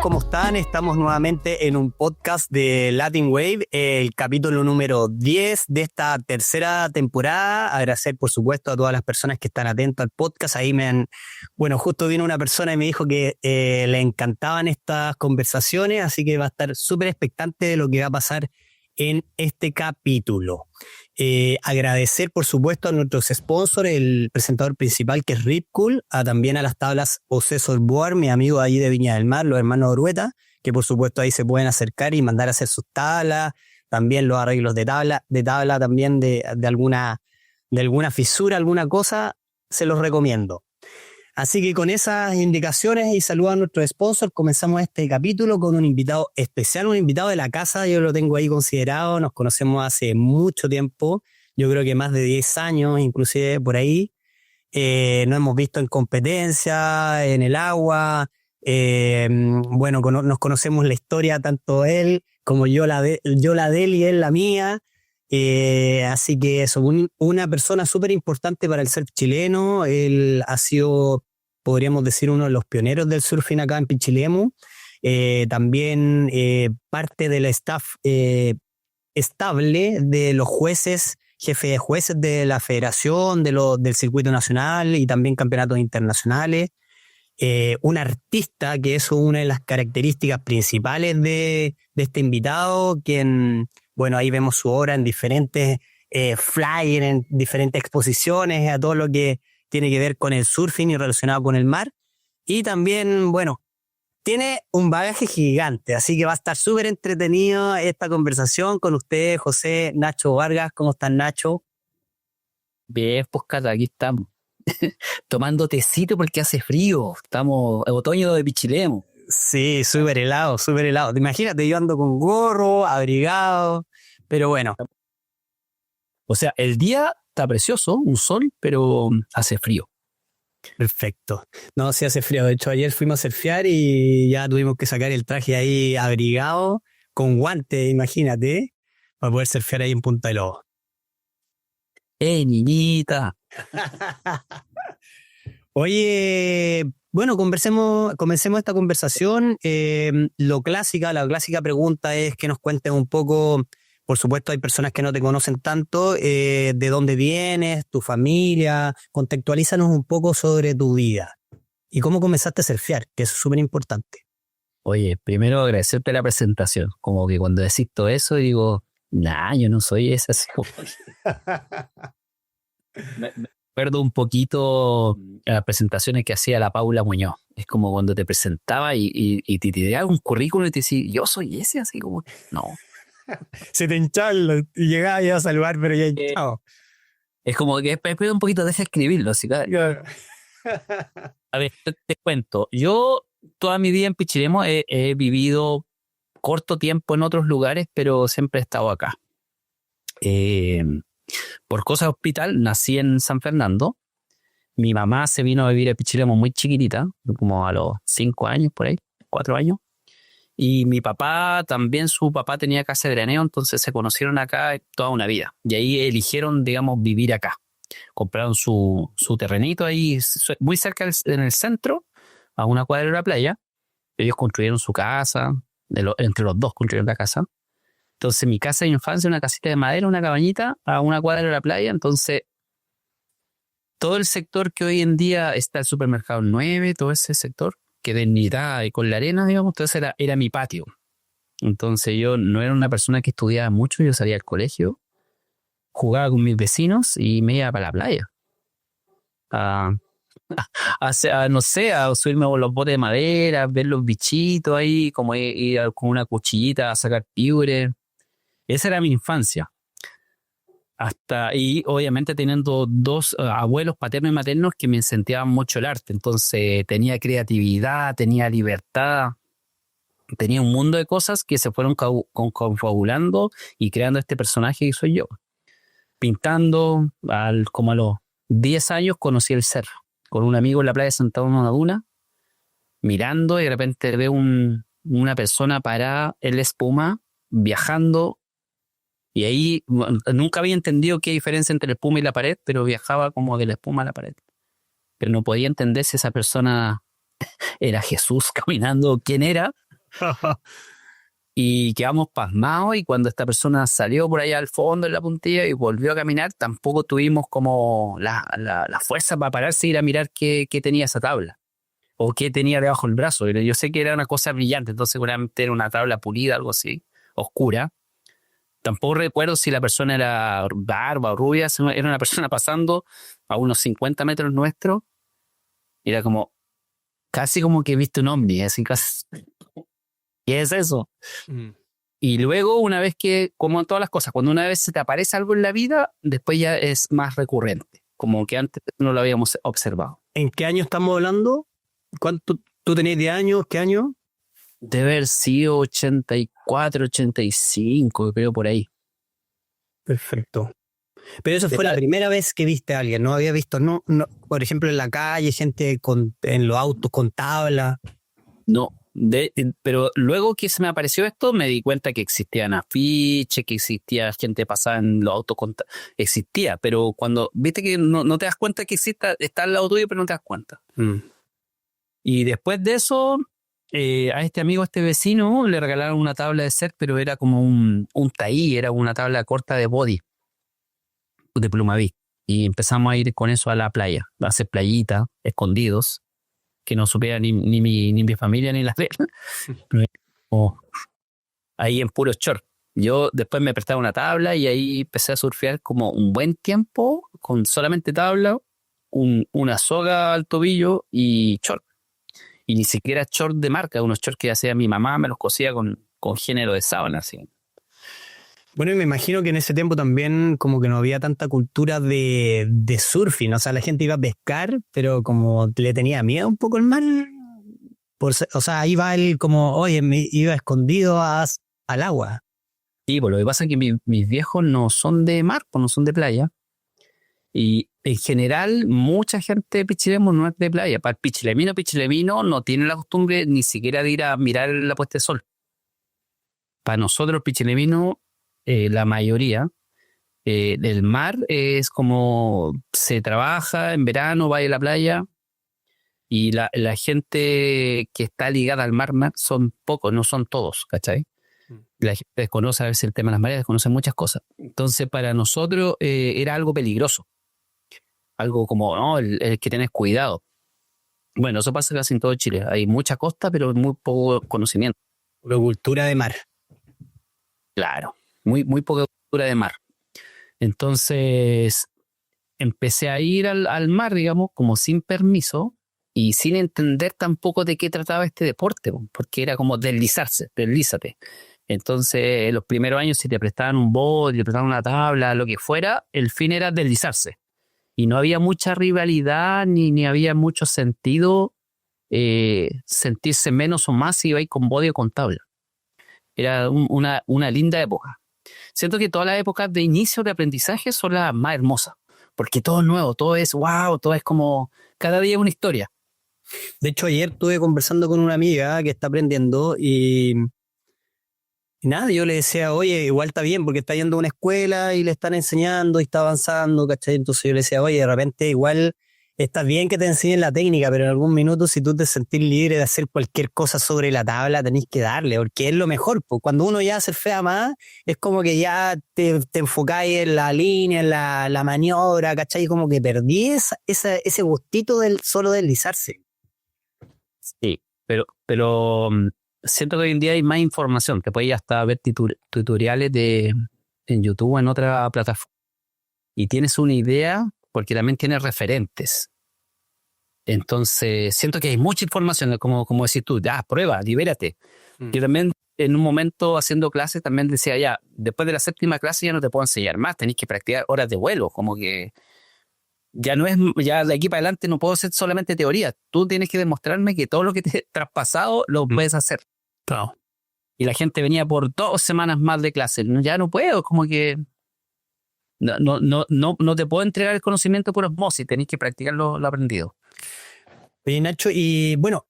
¿cómo están? Estamos nuevamente en un podcast de Latin Wave, el capítulo número 10 de esta tercera temporada. Agradecer, por supuesto, a todas las personas que están atentas al podcast. Ahí justo vino una persona y me dijo que le encantaban estas conversaciones, así que va a estar súper expectante de lo que va a pasar en este capítulo. Agradecer, por supuesto, a nuestros sponsors, el presentador principal, que es Ripcool, también a las tablas Ocesor Board, mi amigo ahí de Viña del Mar, los hermanos Orueta, que por supuesto ahí se pueden acercar y mandar a hacer sus tablas, también los arreglos de tabla también de alguna fisura, alguna cosa, se los recomiendo. Así que con esas indicaciones y saludos a nuestros sponsors, comenzamos este capítulo con un invitado especial, un invitado de la casa. Yo lo tengo ahí considerado, nos conocemos hace mucho tiempo, yo creo que más de 10 años, inclusive por ahí. Nos hemos visto en competencia, en el agua. Nos conocemos la historia, tanto él como yo la de él y él la mía. Así que eso, una persona súper importante para el surf chileno. Él ha sido, podríamos decir, uno de los pioneros del surfing acá en Pichilemu. También parte del staff estable de los jueces, jefe de jueces de la federación, del circuito nacional y también campeonatos internacionales. Un artista, que es una de las características principales de este invitado, quien... Bueno, ahí vemos su obra en diferentes flyers, en diferentes exposiciones, a todo lo que tiene que ver con el surfing y relacionado con el mar. Y también, bueno, tiene un bagaje gigante, así que va a estar súper entretenido esta conversación con usted, José Nacho Vargas. ¿Cómo estás, Nacho? Bien, pues Cata, aquí estamos. Tomando tecito porque hace frío. Estamos en otoño de Pichilemu. Sí, súper helado, súper helado. Imagínate, yo ando con gorro, abrigado, pero bueno. O sea, el día está precioso, un sol, pero hace frío. Perfecto. No, sí hace frío. De hecho, ayer fuimos a surfear y ya tuvimos que sacar el traje ahí abrigado, con guantes, imagínate, para poder surfear ahí en Punta del Lobo. Niñita! Oye, bueno, comencemos esta conversación. La clásica pregunta es que nos cuentes un poco. Por supuesto, hay personas que no te conocen tanto, de dónde vienes, tu familia. Contextualízanos un poco sobre tu vida y cómo comenzaste a surfear, que eso es súper importante. Oye, primero agradecerte la presentación. Como que cuando decís todo eso, digo, nah, yo no soy ese. Así como... me acuerdo un poquito a las presentaciones que hacía la Paula Muñoz. Es como cuando te presentaba y te tiraba un currículum y te decía, yo soy ese, así como, no. Se te hinchaba y llegaba a saludar, pero ya hinchado. Es como que espera un poquito, deja escribirlo. Así que... A ver, te cuento. Yo toda mi vida en Pichilemu he vivido corto tiempo en otros lugares, pero siempre he estado acá. Por cosas de hospital, nací en San Fernando. Mi mamá se vino a vivir a Pichilemu muy chiquitita, como a los 5 años, por ahí, 4 años. Y mi papá también, su papá tenía casa de graneo, entonces se conocieron acá toda una vida. Y ahí eligieron, digamos, vivir acá. Compraron su terrenito ahí, muy cerca en el centro, a una cuadra de la playa. Ellos construyeron su casa, entre los dos construyeron la casa. Entonces mi casa de infancia, una casita de madera, una cabañita, a una cuadra de la playa. Entonces todo el sector que hoy en día está el supermercado 9, todo ese sector, que de Dignidad y con la arena, digamos, entonces era mi patio. Entonces yo no era una persona que estudiaba mucho, yo salía al colegio, jugaba con mis vecinos y me iba para la playa. No sé, a subirme con los botes de madera, ver los bichitos ahí, como ir con una cuchillita a sacar piure. Esa era mi infancia. Y obviamente teniendo dos abuelos paternos y maternos que me incentivaban mucho el arte. Entonces tenía creatividad, tenía libertad, tenía un mundo de cosas que se fueron confabulando y creando este personaje que soy yo. Pintando, como a los 10 años conocí el surf. Con un amigo en la playa sentado en una duna, mirando, y de repente veo una persona parada en la espuma, viajando. Y ahí nunca había entendido qué diferencia entre la espuma y la pared, pero viajaba como de la espuma a la pared. Pero no podía entender si esa persona era Jesús caminando, quién era, Y quedamos pasmados, y cuando esta persona salió por allá al fondo en la puntilla y volvió a caminar, tampoco tuvimos como la fuerza para pararse y ir a mirar qué tenía esa tabla o qué tenía debajo del brazo. Yo sé que era una cosa brillante, entonces seguramente era una tabla pulida, algo así, oscura. Tampoco recuerdo si la persona era barba o rubia, era una persona pasando a unos 50 metros nuestro, y era como, casi como que viste un ovni, así casi, ¿qué es eso? Mm. Y luego, una vez que, como en todas las cosas, cuando una vez se te aparece algo en la vida, después ya es más recurrente, como que antes no lo habíamos observado. ¿En qué año estamos hablando? ¿Cuánto tú tenías 10 años? ¿Qué año? Debe haber sido 84, 85, creo, por ahí. Perfecto. Pero eso fue la primera vez que viste a alguien, ¿no? Había visto, no, por ejemplo, en la calle, gente en los autos con tabla. No, pero luego que se me apareció esto, me di cuenta que existían afiches, que existía gente pasada en los autos existía, pero cuando viste que no te das cuenta que exista, está al lado tuyo, pero no te das cuenta. Y después de eso, a este amigo, a este vecino, le regalaron una tabla de surf, pero era como un taí, era una tabla corta de body, de Plumavit. Y empezamos a ir con eso a la playa, a hacer playita, escondidos, que no supiera ni mi familia ni las de él. Ahí en puro short. Yo después me prestaba una tabla y ahí empecé a surfear como un buen tiempo, con solamente tabla, una soga al tobillo y short. Y ni siquiera short de marca, unos shorts que hacía mi mamá, me los cosía con género de sábana, así. Bueno, y me imagino que en ese tiempo también como que no había tanta cultura de surfing, o sea, la gente iba a pescar, pero como le tenía miedo un poco el mar, o sea, ahí va él como, oye, me iba escondido al agua. Y pues lo que pasa es que mis viejos no son de mar, pues no son de playa. Y en general, mucha gente de Pichilemu no es de playa. Para el pichilemino no tiene la costumbre ni siquiera de ir a mirar la puesta de sol. Para nosotros, pichilemino, la mayoría del mar es como se trabaja en verano, va a la playa, y la gente que está ligada al mar son pocos, no son todos, ¿cachai? La gente desconoce a veces el tema de las mareas, desconoce muchas cosas. Entonces, para nosotros era algo peligroso. Algo como, no, el que tienes cuidado. Bueno, eso pasa casi en todo Chile. Hay mucha costa, pero muy poco conocimiento. La cultura de mar. Claro, muy poca cultura de mar. Entonces, empecé a ir al mar, digamos, como sin permiso y sin entender tampoco de qué trataba este deporte, porque era como deslízate. Entonces, los primeros años, si te prestaban un bote, te prestaban una tabla, lo que fuera, el fin era deslizarse. Y no había mucha rivalidad, ni había mucho sentido sentirse menos o más si ibais con body o con tabla. Era una linda época. Siento que todas las épocas de inicio de aprendizaje son las más hermosas, porque todo es nuevo, todo es wow, todo es como, cada día es una historia. De hecho, ayer estuve conversando con una amiga que está aprendiendo y nada, yo le decía, oye, igual está bien porque está yendo a una escuela y le están enseñando y está avanzando, ¿cachai? Entonces yo le decía, oye, de repente igual está bien que te enseñen la técnica, pero en algún minuto si tú te sentís libre de hacer cualquier cosa sobre la tabla, tenés que darle, porque es lo mejor. Pues. Cuando uno ya surfea más, es como que ya te enfocáis en la línea, en la maniobra, ¿cachai? Como que perdí ese gustito del solo deslizarse. Sí, pero siento que hoy en día hay más información. Te puedes hasta ver tutoriales en YouTube o en otra plataforma. Y tienes una idea porque también tienes referentes. Entonces, siento que hay mucha información, como decís tú, ya, prueba, libérate. Yo también, en un momento haciendo clases, también decía, ya, después de la 7ª clase ya no te puedo enseñar más, tenés que practicar horas de vuelo, como que ya no es, ya de aquí para adelante no puedo hacer solamente teoría. Tú tienes que demostrarme que todo lo que te he traspasado lo puedes hacer. Claro. Y la gente venía por 2 semanas más de clase. Ya no puedo, como que no te puedo entregar el conocimiento por osmosis, tenés que practicar lo aprendido. Oye, Nacho, y bueno,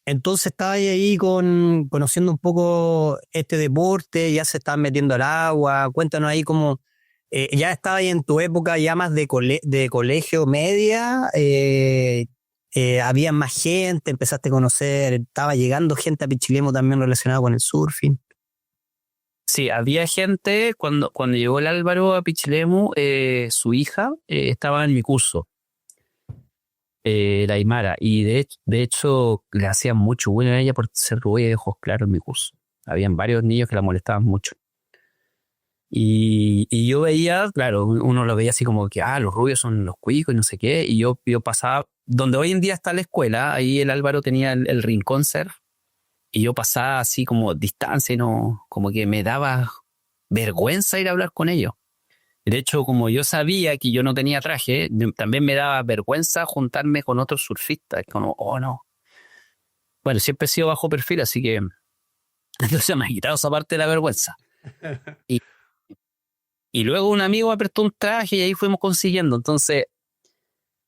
entonces estabas ahí conociendo un poco este deporte, ya se estaban metiendo al agua. Cuéntanos ahí cómo ya estabas ahí en tu época ya más de colegio media, ¿Había más gente? ¿Empezaste a conocer? ¿Estaba llegando gente a Pichilemu también relacionada con el surfing? Sí, había gente, cuando llegó el Álvaro a Pichilemu, su hija estaba en mi curso, la Aymara, y de hecho le hacían mucho bueno a ella por ser rubia y de ojos claros en mi curso. Habían varios niños que la molestaban mucho. Y yo veía, claro, uno lo veía así como que, los rubios son los cuicos y no sé qué, y yo pasaba, donde hoy en día está la escuela, ahí el Álvaro tenía el rincón surf, y yo pasaba así como distancia y no, como que me daba vergüenza ir a hablar con ellos. De hecho, como yo sabía que yo no tenía traje, también me daba vergüenza juntarme con otros surfistas, como, oh no. Bueno, siempre he sido bajo perfil, así que entonces me ha quitado esa parte de la vergüenza. Y, y luego un amigo me prestó un traje y ahí fuimos consiguiendo. Entonces,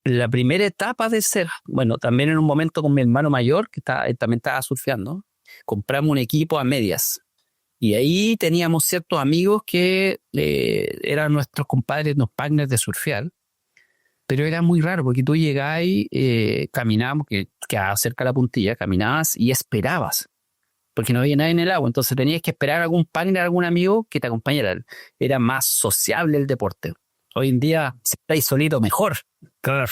la primera etapa de ser, bueno, también en un momento con mi hermano mayor, él también estaba surfeando, compramos un equipo a medias. Y ahí teníamos ciertos amigos que eran nuestros compadres, nuestros partners de surfear. Pero era muy raro porque tú llegabas y caminábamos, que quedaba cerca de la puntilla, caminabas y esperabas, porque no había nadie en el agua. Entonces tenías que esperar a algún partner, algún amigo que te acompañara. Era más sociable el deporte. Hoy en día, si estáis solito, mejor. Claro.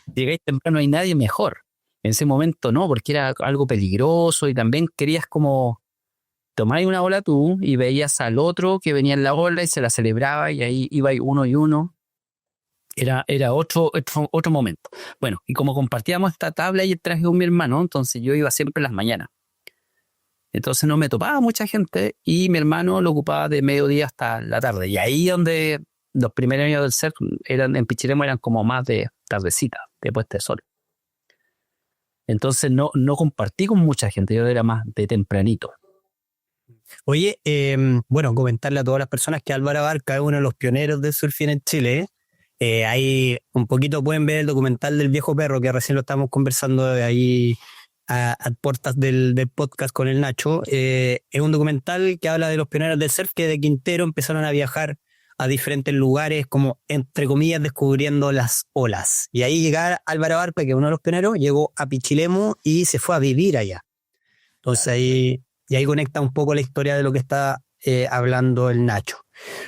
Si llegáis temprano, no hay nadie mejor. En ese momento no, porque era algo peligroso y también querías como tomar una ola tú y veías al otro que venía en la ola y se la celebraba y ahí iba uno y uno. Era otro momento. Bueno, y como compartíamos esta tabla y el traje con mi hermano, entonces yo iba siempre en las mañanas. Entonces no me topaba mucha gente y mi hermano lo ocupaba de mediodía hasta la tarde. Y ahí donde los primeros años del surf en Pichilemu eran como más de tardecita, de puesta de sol. Entonces no compartí con mucha gente, yo era más de tempranito. Oye, bueno, comentarle a todas las personas que Álvaro Abarca es uno de los pioneros del surfing en Chile. Ahí un poquito pueden ver el documental del viejo perro, que recién lo estamos conversando ahí a puertas del podcast con el Nacho. Es un documental que habla de los pioneros del surf que de Quintero empezaron a viajar a diferentes lugares, como entre comillas descubriendo las olas. Y ahí llegar Álvaro Abarca, que es uno de los pioneros, llegó a Pichilemu y se fue a vivir allá. Entonces ahí conecta un poco la historia de lo que está hablando el Nacho.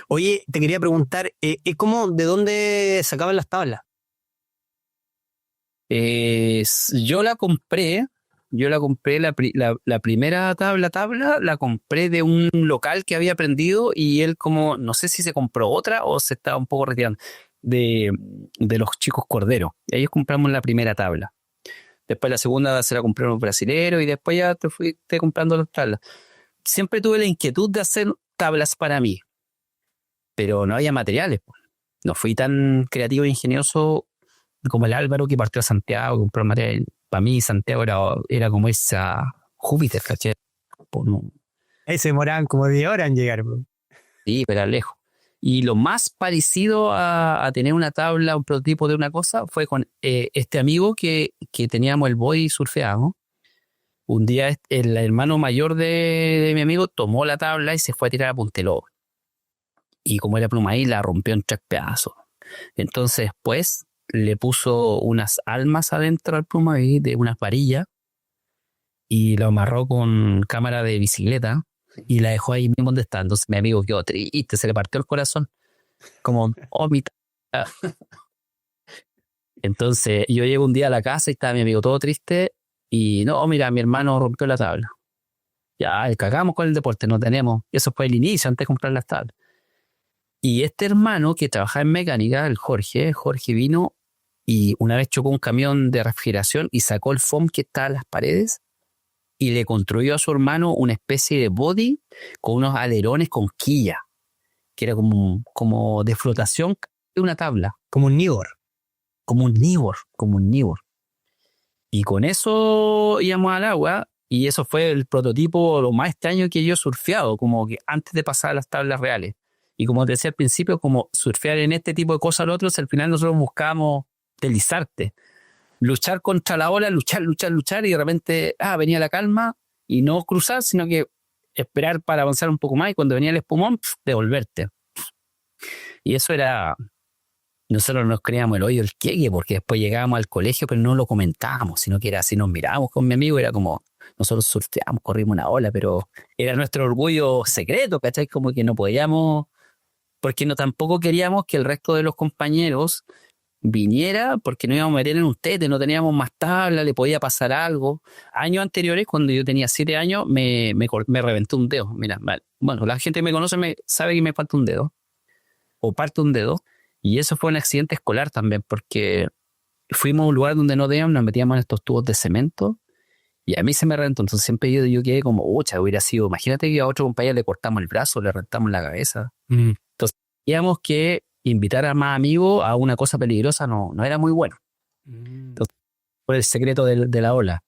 Oye, te quería preguntar, ¿de dónde sacaban las tablas? Yo la compré, la primera tabla, la compré de un local que había aprendido y él como, no sé si se compró otra o se estaba un poco retirando de los chicos Corderos. Y ellos compramos la primera tabla. Después la segunda se la compraron los brasileros y después ya te fuiste comprando las tablas. Siempre tuve la inquietud de hacer tablas para mí, pero no había materiales. No fui tan creativo e ingenioso como el Álvaro que partió a Santiago, compró material. Para mí Santiago era como esa Júpiter, ¿cachai? No, Ahí se demoraban como 10 horas en llegar, bro. sí, pero era lejos. Y lo más parecido a tener una tabla, un prototipo de una cosa, fue con este amigo que teníamos el boy surfeado. Un día el hermano mayor de mi amigo tomó la tabla y se fue a tirar a Punteló. Y como era pluma ahí, la rompió en 3 pedazos. Entonces después le puso unas almas adentro al pluma ahí de unas varillas y lo amarró con cámara de bicicleta y la dejó ahí mismo donde está. Entonces mi amigo quedó triste, se le partió el corazón. Como, oh, mi tabla. Entonces yo llego un día a la casa y estaba mi amigo todo triste y no, mira, mi hermano rompió la tabla. Ya, cagamos con el deporte, no tenemos. Eso fue el inicio antes de comprar las tablas. Y este hermano que trabajaba en mecánica, el Jorge vino y una vez chocó un camión de refrigeración y sacó el foam que estaba en las paredes y le construyó a su hermano una especie de body con unos alerones con quilla, que era como de flotación de una tabla. Como un Nibor. Como un Nibor. Y con eso íbamos al agua y eso fue el prototipo lo más extraño que yo he surfeado, como que antes de pasar a las tablas reales. Y como te decía al principio, como surfear en este tipo de cosas a los otros, al final nosotros buscábamos deslizarte, luchar contra la ola, luchar y de repente venía la calma y no cruzar, sino que esperar para avanzar un poco más y cuando venía el espumón, devolverte. Y eso era nosotros nos creíamos el hoyo del queque, porque después llegábamos al colegio, pero no lo comentábamos, sino que era así, nos mirábamos con mi amigo, era como, nosotros surfeábamos, corrimos una ola, pero era nuestro orgullo secreto, ¿cachai? Como que no podíamos, porque no tampoco queríamos que el resto de los compañeros viniera, porque no íbamos a meter en un tete, no teníamos más tabla, le podía pasar algo. Años anteriores, cuando yo tenía 7 años, me reventé un dedo. Mira, bueno, la gente que me conoce sabe que me falta un dedo, o parte un dedo, y eso fue un accidente escolar también, porque fuimos a un lugar donde no debíamos, nos metíamos en estos tubos de cemento, y a mí se me reventó. Entonces siempre yo quedé como, hubiera sido, imagínate que a otro compañero le cortamos el brazo, le rentamos la cabeza. Entonces, digamos que invitar a más amigos a una cosa peligrosa no era muy bueno. Entonces, fue el secreto de la ola.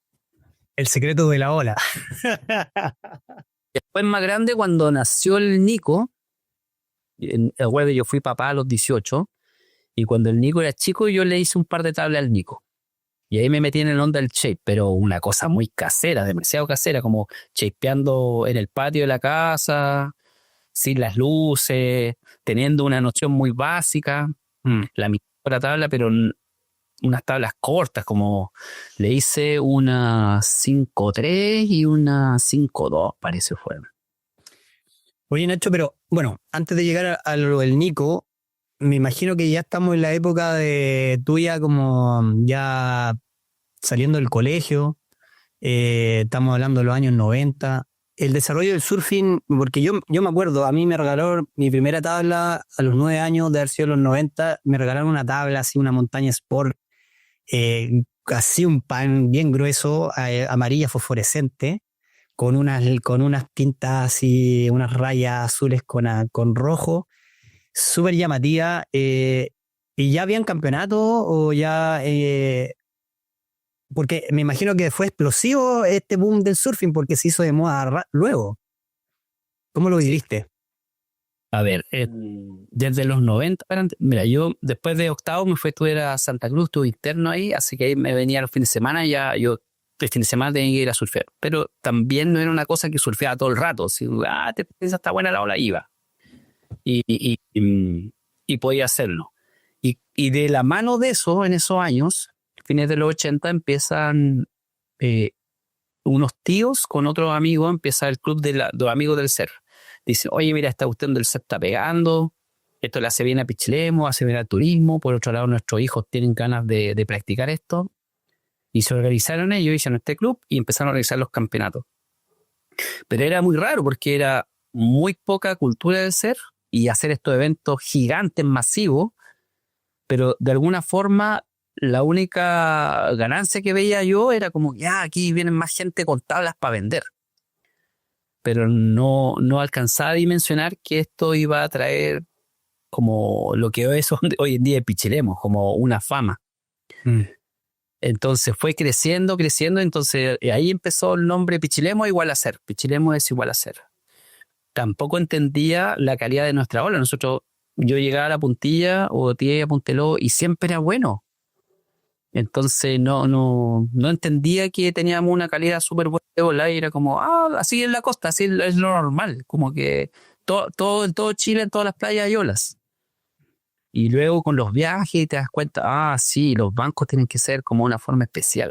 El secreto de la ola. Después más grande, cuando nació el Nico, recuerdo, yo fui papá a los 18, y cuando el Nico era chico, yo le hice un par de tablas al Nico. Y ahí me metí en el onda del shape, pero una cosa muy casera, demasiado casera, como shapeando en el patio de la casa, sin las luces, teniendo una noción muy básica, la mitad de la tabla, pero unas tablas cortas, como le hice una 5-3 y una 5-2, parece fue. Oye, Nacho, pero bueno, antes de llegar a lo del Nico, me imagino que ya estamos en la época de tuya, como ya saliendo del colegio, estamos hablando de los años 90. El desarrollo del surfing, porque yo me acuerdo, a mí me regalaron mi primera tabla a los 9 años, de haber sido los 90, me regalaron una tabla así, una montaña Sport, así un pan bien grueso, amarilla fosforescente, con unas tintas así, unas rayas azules con rojo, súper llamativa. ¿Y ya habían campeonato o ya...? Porque me imagino que fue explosivo este boom del surfing porque se hizo de moda luego. ¿Cómo lo viviste? A ver, desde los 90, mira, yo después de octavo me fui a estudiar a Santa Cruz, estuve interno ahí, así que ahí me venía los fines de semana, ya yo el fin de semana tenía que ir a surfear. Pero también no era una cosa que surfeaba todo el rato. Si te piensas está buena la ola, iba. Y podía hacerlo. Y de la mano de eso, en esos años, fines de los 80, empiezan unos tíos con otros amigos, empieza el club de los amigos del surf. Dicen, oye, mira, esta cuestión del surf está pegando, esto le hace bien a Pichilemu, hace bien al turismo, por otro lado nuestros hijos tienen ganas de practicar esto. Y se organizaron ellos, hicieron este club y empezaron a organizar los campeonatos. Pero era muy raro porque era muy poca cultura del surf y hacer estos eventos gigantes, masivos, pero de alguna forma la única ganancia que veía yo era como, ya, aquí vienen más gente con tablas para vender. Pero no alcanzaba a dimensionar que esto iba a traer como lo que hoy en día es Pichilemu, como una fama. Entonces fue creciendo, entonces ahí empezó el nombre Pichilemu igual a ser. Pichilemu es igual a ser. Tampoco entendía la calidad de nuestra ola. Yo llegaba a la puntilla o tiré a Punteló y siempre era bueno. Entonces no entendía que teníamos una calidad súper buena de ola y era como, así es la costa, así es lo normal. Como que en todo Chile, en todas las playas hay olas. Y luego con los viajes te das cuenta, sí, los bancos tienen que ser como una forma especial,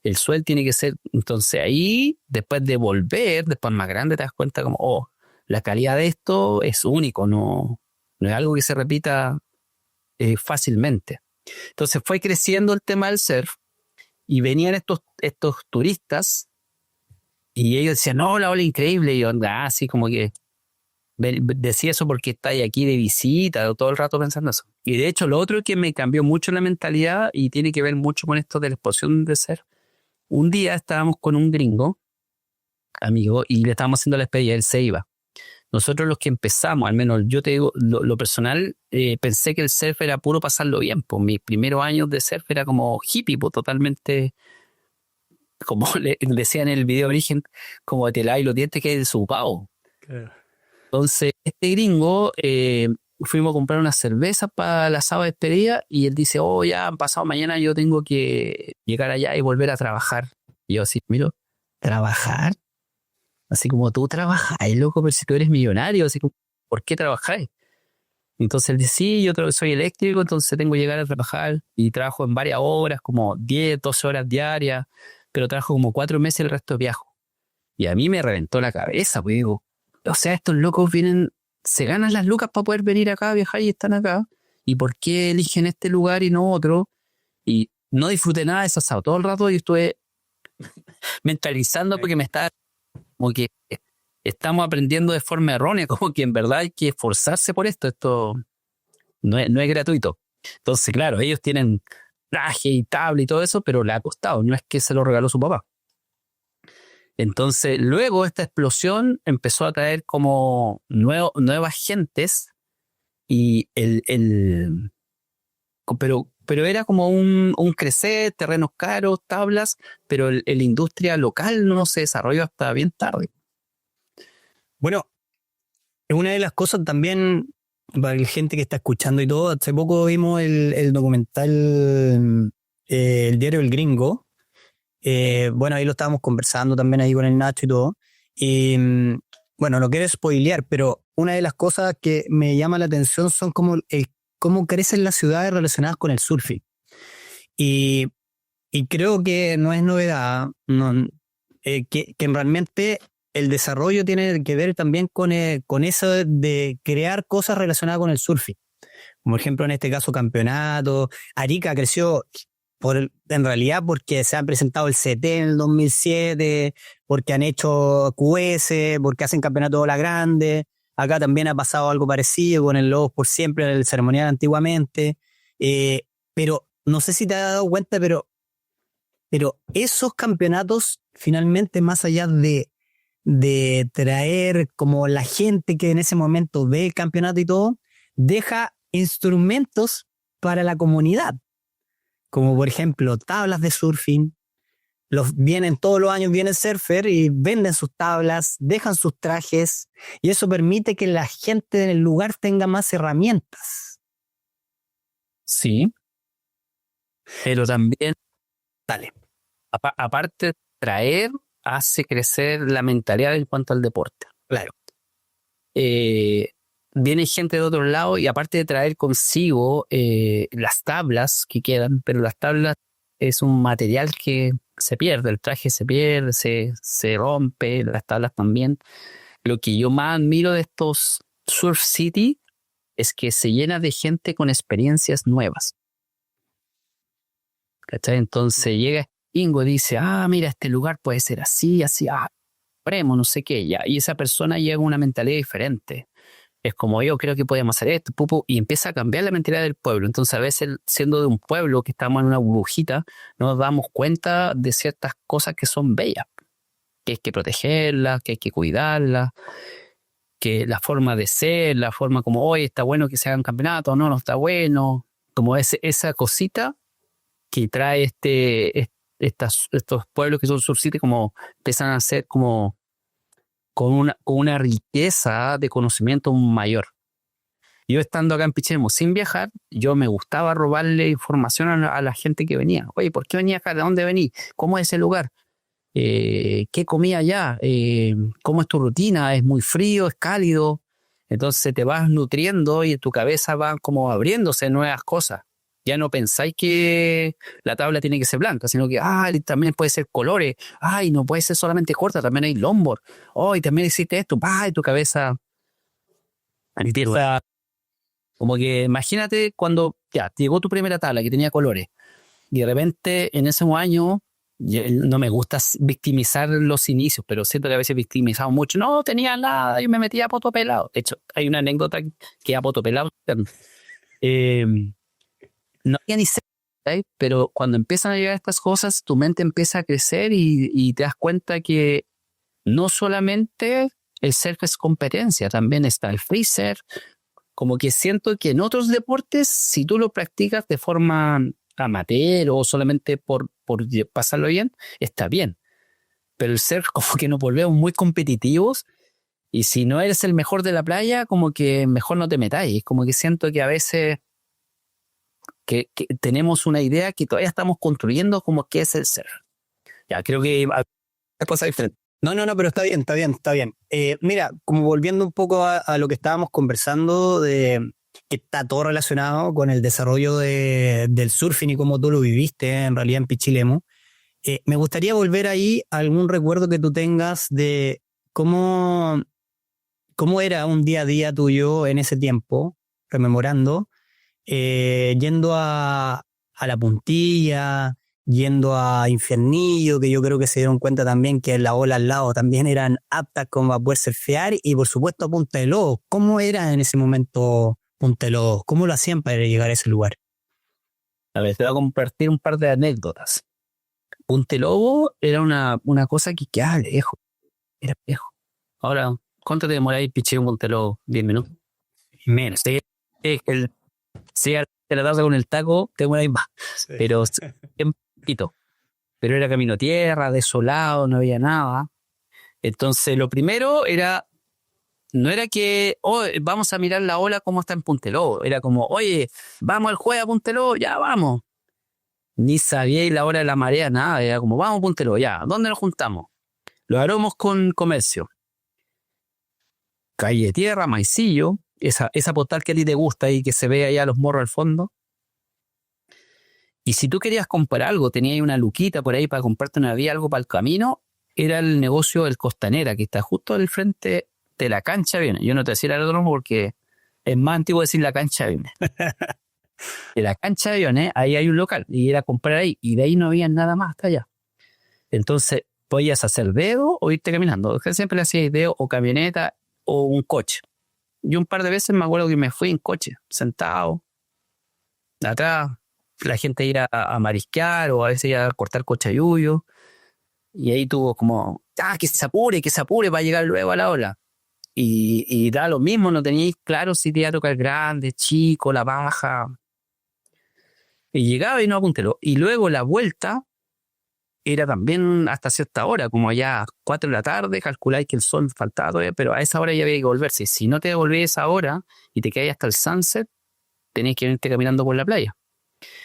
el suelo tiene que ser. Entonces ahí, después de volver, después más grande, te das cuenta como, la calidad de esto es único, no es algo que se repita fácilmente. Entonces fue creciendo el tema del surf y venían estos turistas y ellos decían, no, la ola increíble. Y yo, así como que decía eso porque estáis aquí de visita, todo el rato pensando eso. Y de hecho, lo otro que me cambió mucho la mentalidad y tiene que ver mucho con esto de la explosión de surf. Un día estábamos con un gringo, amigo, y le estábamos haciendo la despedida, él se iba. Nosotros los que empezamos, al menos yo te digo, lo personal, pensé que el surf era puro pasarlo bien. Pues mis primeros años de surf era como hippie, pues, totalmente, como le decían en el video de origen, como te laváis los dientes que es desocupado. Claro. Entonces, este gringo, fuimos a comprar unas cervezas para la sábado de despedida y él dice, ya pasado mañana yo tengo que llegar allá y volver a trabajar. Y yo así, miro, ¿trabajar? Así como tú trabajas, loco, pero si tú eres millonario, así como, ¿por qué trabajáis? Entonces él dice, sí, soy eléctrico, entonces tengo que llegar a trabajar y trabajo en varias horas, como 10, 12 horas diarias, pero trabajo como 4 meses y el resto viajo. Y a mí me reventó la cabeza, pues digo, o sea, estos locos vienen, se ganan las lucas para poder venir acá a viajar y están acá. ¿Y por qué eligen este lugar y no otro? Y no disfruté nada de ese asado. Todo el rato yo estuve mentalizando porque me estaba como que estamos aprendiendo de forma errónea, como que en verdad hay que esforzarse por esto. Esto no es gratuito. Entonces, claro, ellos tienen traje y tabla y todo eso, pero le ha costado, no es que se lo regaló su papá. Entonces, luego esta explosión empezó a traer como nuevas gentes y pero era como un crecer, terrenos caros, tablas, pero la industria local no se desarrolló hasta bien tarde. Bueno, una de las cosas también, para la gente que está escuchando y todo, hace poco vimos el documental, el diario El Gringo. Bueno, ahí lo estábamos conversando también ahí con el Nacho y todo. Y bueno, no quiero spoilear, pero una de las cosas que me llama la atención son cómo crecen las ciudades relacionadas con el surfing. Y, y creo que no es novedad, no, que realmente el desarrollo tiene que ver también con eso de crear cosas relacionadas con el surfing. Como por ejemplo en este caso campeonato. Arica creció en realidad porque se han presentado el CT en el 2007, porque han hecho QS, porque hacen campeonato de ola grande. Acá también ha pasado algo parecido con el Lobos por Siempre, el ceremonial antiguamente. Pero no sé si te has dado cuenta, pero esos campeonatos finalmente, más allá de traer como la gente que en ese momento ve el campeonato y todo, deja instrumentos para la comunidad, como por ejemplo tablas de surfing. Todos los años vienen surfer y venden sus tablas, dejan sus trajes, y eso permite que la gente en el lugar tenga más herramientas. Sí, pero también, Dale. aparte de traer, hace crecer la mentalidad en cuanto al deporte. Claro. Viene gente de otro lado y aparte de traer consigo las tablas que quedan, pero las tablas es un material que se pierde, el traje se pierde, se rompe, las tablas también. Lo que yo más admiro de estos Surf City es que se llena de gente con experiencias nuevas. ¿Cachai? Entonces llega Ingo y dice, mira, este lugar puede ser así, así, premo, no sé qué, ya. Y esa persona llega con una mentalidad diferente. Es como yo creo que podemos hacer esto, y empieza a cambiar la mentalidad del pueblo. Entonces a veces siendo de un pueblo que estamos en una burbujita, nos damos cuenta de ciertas cosas que son bellas, que hay que protegerlas, que hay que cuidarlas, que la forma de ser, la forma como hoy está bueno que se hagan campeonatos, no está bueno, como esa cosita que trae estos pueblos que son Sur City, como empiezan a ser como con una riqueza de conocimiento mayor. Yo estando acá en Pichilemu sin viajar, yo me gustaba robarle información a la gente que venía. Oye, ¿por qué venía acá? ¿De dónde vení? ¿Cómo es ese lugar? ¿Qué comía allá? ¿Cómo es tu rutina? ¿Es muy frío? ¿Es cálido? Entonces te vas nutriendo y en tu cabeza van como abriéndose nuevas cosas. Ya no pensáis que la tabla tiene que ser blanca, sino que también puede ser colores. Ay, no puede ser solamente corta, también hay longboard. Y también existe esto. Y tu cabeza empieza. Como que imagínate cuando ya te llegó tu primera tabla que tenía colores y de repente en ese año, no me gusta victimizar los inicios, pero siento que a veces victimizamos mucho. No tenía nada, yo me metía a poto pelado. De hecho, hay una anécdota que a poto pelado. No había ni sé, ¿sí? Pero cuando empiezan a llegar estas cosas, tu mente empieza a crecer y te das cuenta que no solamente el surf es competencia, también está el freezer. Como que siento que en otros deportes, si tú lo practicas de forma amateur o solamente por pasarlo bien, está bien. Pero el surf como que nos volvemos muy competitivos y si no eres el mejor de la playa, como que mejor no te metáis. Como que siento que a veces que tenemos una idea que todavía estamos construyendo como que es el surf. Ya, creo que hay cosas diferentes. No, pero está bien. Mira, como volviendo un poco a lo que estábamos conversando que está todo relacionado con el desarrollo del surfing y cómo tú lo viviste en realidad en Pichilemu. Me gustaría volver ahí a algún recuerdo que tú tengas de cómo era un día a día tuyo en ese tiempo, rememorando, yendo a La Puntilla, yendo a Infiernillo, que yo creo que se dieron cuenta también que las olas al lado también eran aptas como a poder surfear, y por supuesto a Punta del Lobo. ¿Cómo era en ese momento Punta del Lobo? ¿Cómo lo hacían para llegar a ese lugar? A ver, te voy a compartir un par de anécdotas. Punta Lobo era una cosa que quedaba lejos. Era lejos. Ahora, ¿cuánto te demoráis pichar un Punta Lobo? 10 minutos. Menos. Si te la tarde con el taco, te demoráis más. Sí. Pero un poquito. Pero era camino tierra, desolado, no había nada. Entonces, lo primero era, no era que vamos a mirar la ola como está en Punta Lobo. Era como, oye, vamos al jueves a Punta Lobo, ya vamos. Ni sabía la hora de la marea, nada. Era como, vamos a Punta Lobo, ya. ¿Dónde nos juntamos? Los aromos con comercio. Calle Tierra, Maicillo, esa postal que a ti te gusta y que se ve allá los morros al fondo. Y si tú querías comprar algo, tenías una luquita por ahí para comprarte una vía, algo para el camino, era el negocio del Costanera, que está justo al frente de la cancha de aviones. Yo no te decía el aeródromo porque es más antiguo decir la cancha de aviones. De la cancha de aviones, ahí hay un local, y era comprar ahí, y de ahí no había nada más hasta allá. Entonces, podías hacer dedo o irte caminando. Siempre le hacías dedo o camioneta o un coche. Yo un par de veces me acuerdo que me fui en coche, sentado, atrás, la gente ir a marisquear o a veces ir a cortar cochayuyo, y ahí tuvo como, que se apure para llegar luego a la ola. Y da lo mismo, no teníais claro si te iba a tocar grande, chico, la baja. Y llegaba y no apuntelo. Y luego la vuelta era también hasta cierta hora, como allá 4 de la tarde, calculáis que el sol faltaba todavía, pero a esa hora ya había que volverse. Si no te devolvías a esa hora y te quedáis hasta el sunset, tenías que irte caminando por la playa.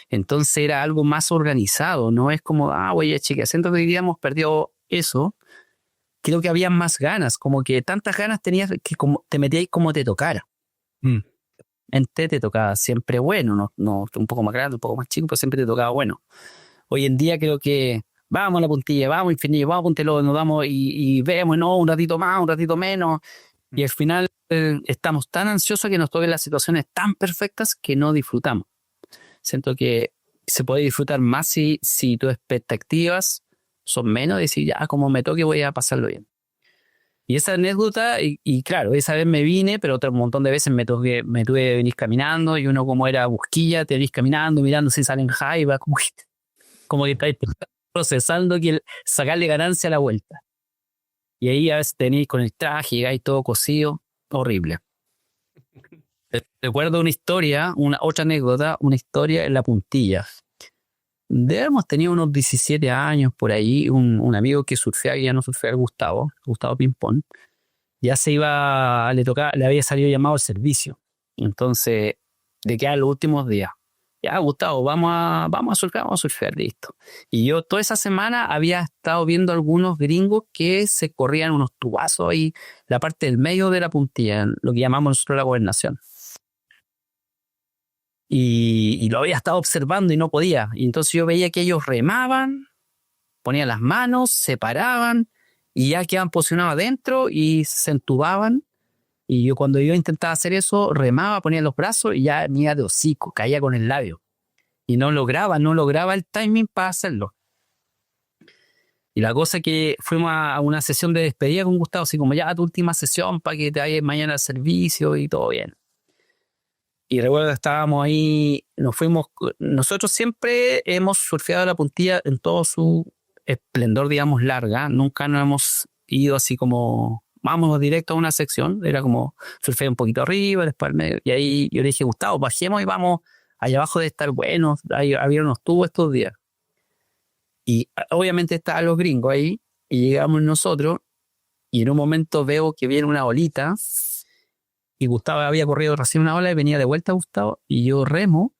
Entonces era algo más organizado, no es como, oye, chicas, siento que hoy día hemos perdido eso. Creo que había más ganas, como que tantas ganas tenías que como te metíais como te tocara. Te tocaba siempre bueno, no un poco más grande, un poco más chico, pero siempre te tocaba bueno. Hoy en día creo que vamos a La Puntilla, vamos a Infinillo, vamos a Punta Lobo, nos damos y vemos, no, un ratito más, un ratito menos, y al final estamos tan ansiosos que nos toquen las situaciones tan perfectas que no disfrutamos. Siento que se puede disfrutar más si tus expectativas son menos, decir, ya, como me toque voy a pasarlo bien. Y esa anécdota, y claro, esa vez me vine, pero otro montón de veces me tuve que venir caminando, y uno como era busquilla, te venís caminando, mirando si salen jaiba, como que estáis procesando que sacarle ganancia a la vuelta. Y ahí a veces tenéis con el traje, llegáis todo cosido, horrible. Recuerdo una historia, otra anécdota, una historia en La Puntilla. Hemos tenido unos 17 años por ahí, un amigo que surfeaba, ya no surfeaba, Gustavo Pimpón, ya se iba, le había salido llamado al servicio. Entonces, de quedar los últimos días. Ya, Gustavo, vamos a surfear, listo. Y yo toda esa semana había estado viendo algunos gringos que se corrían unos tubazos ahí, la parte del medio de La Puntilla, lo que llamamos nosotros la gobernación. Y lo había estado observando y no podía. Y entonces yo veía que ellos remaban, ponían las manos, se paraban y ya quedaban posicionados adentro y se entubaban. Y cuando yo intentaba hacer eso, remaba, ponía los brazos y ya me iba de hocico, caía con el labio. Y no lograba el timing para hacerlo. Y la cosa es que fuimos a una sesión de despedida con Gustavo, así como ya tu última sesión para que te vayas mañana al servicio y todo bien. Y recuerdo que estábamos ahí, nos fuimos, nosotros siempre hemos surfeado La Puntilla en todo su esplendor, digamos, larga. Nunca nos hemos ido así como, vamos directo a una sección. Era como surfear un poquito arriba, después al medio. Y ahí yo le dije, Gustavo, bajemos y vamos allá abajo de estar buenos. Ahí había unos tubos estos días. Y obviamente estaban los gringos ahí, y llegamos nosotros, y en un momento veo que viene una olita. Y Gustavo había corrido recién una ola y venía de vuelta Gustavo, y yo remo.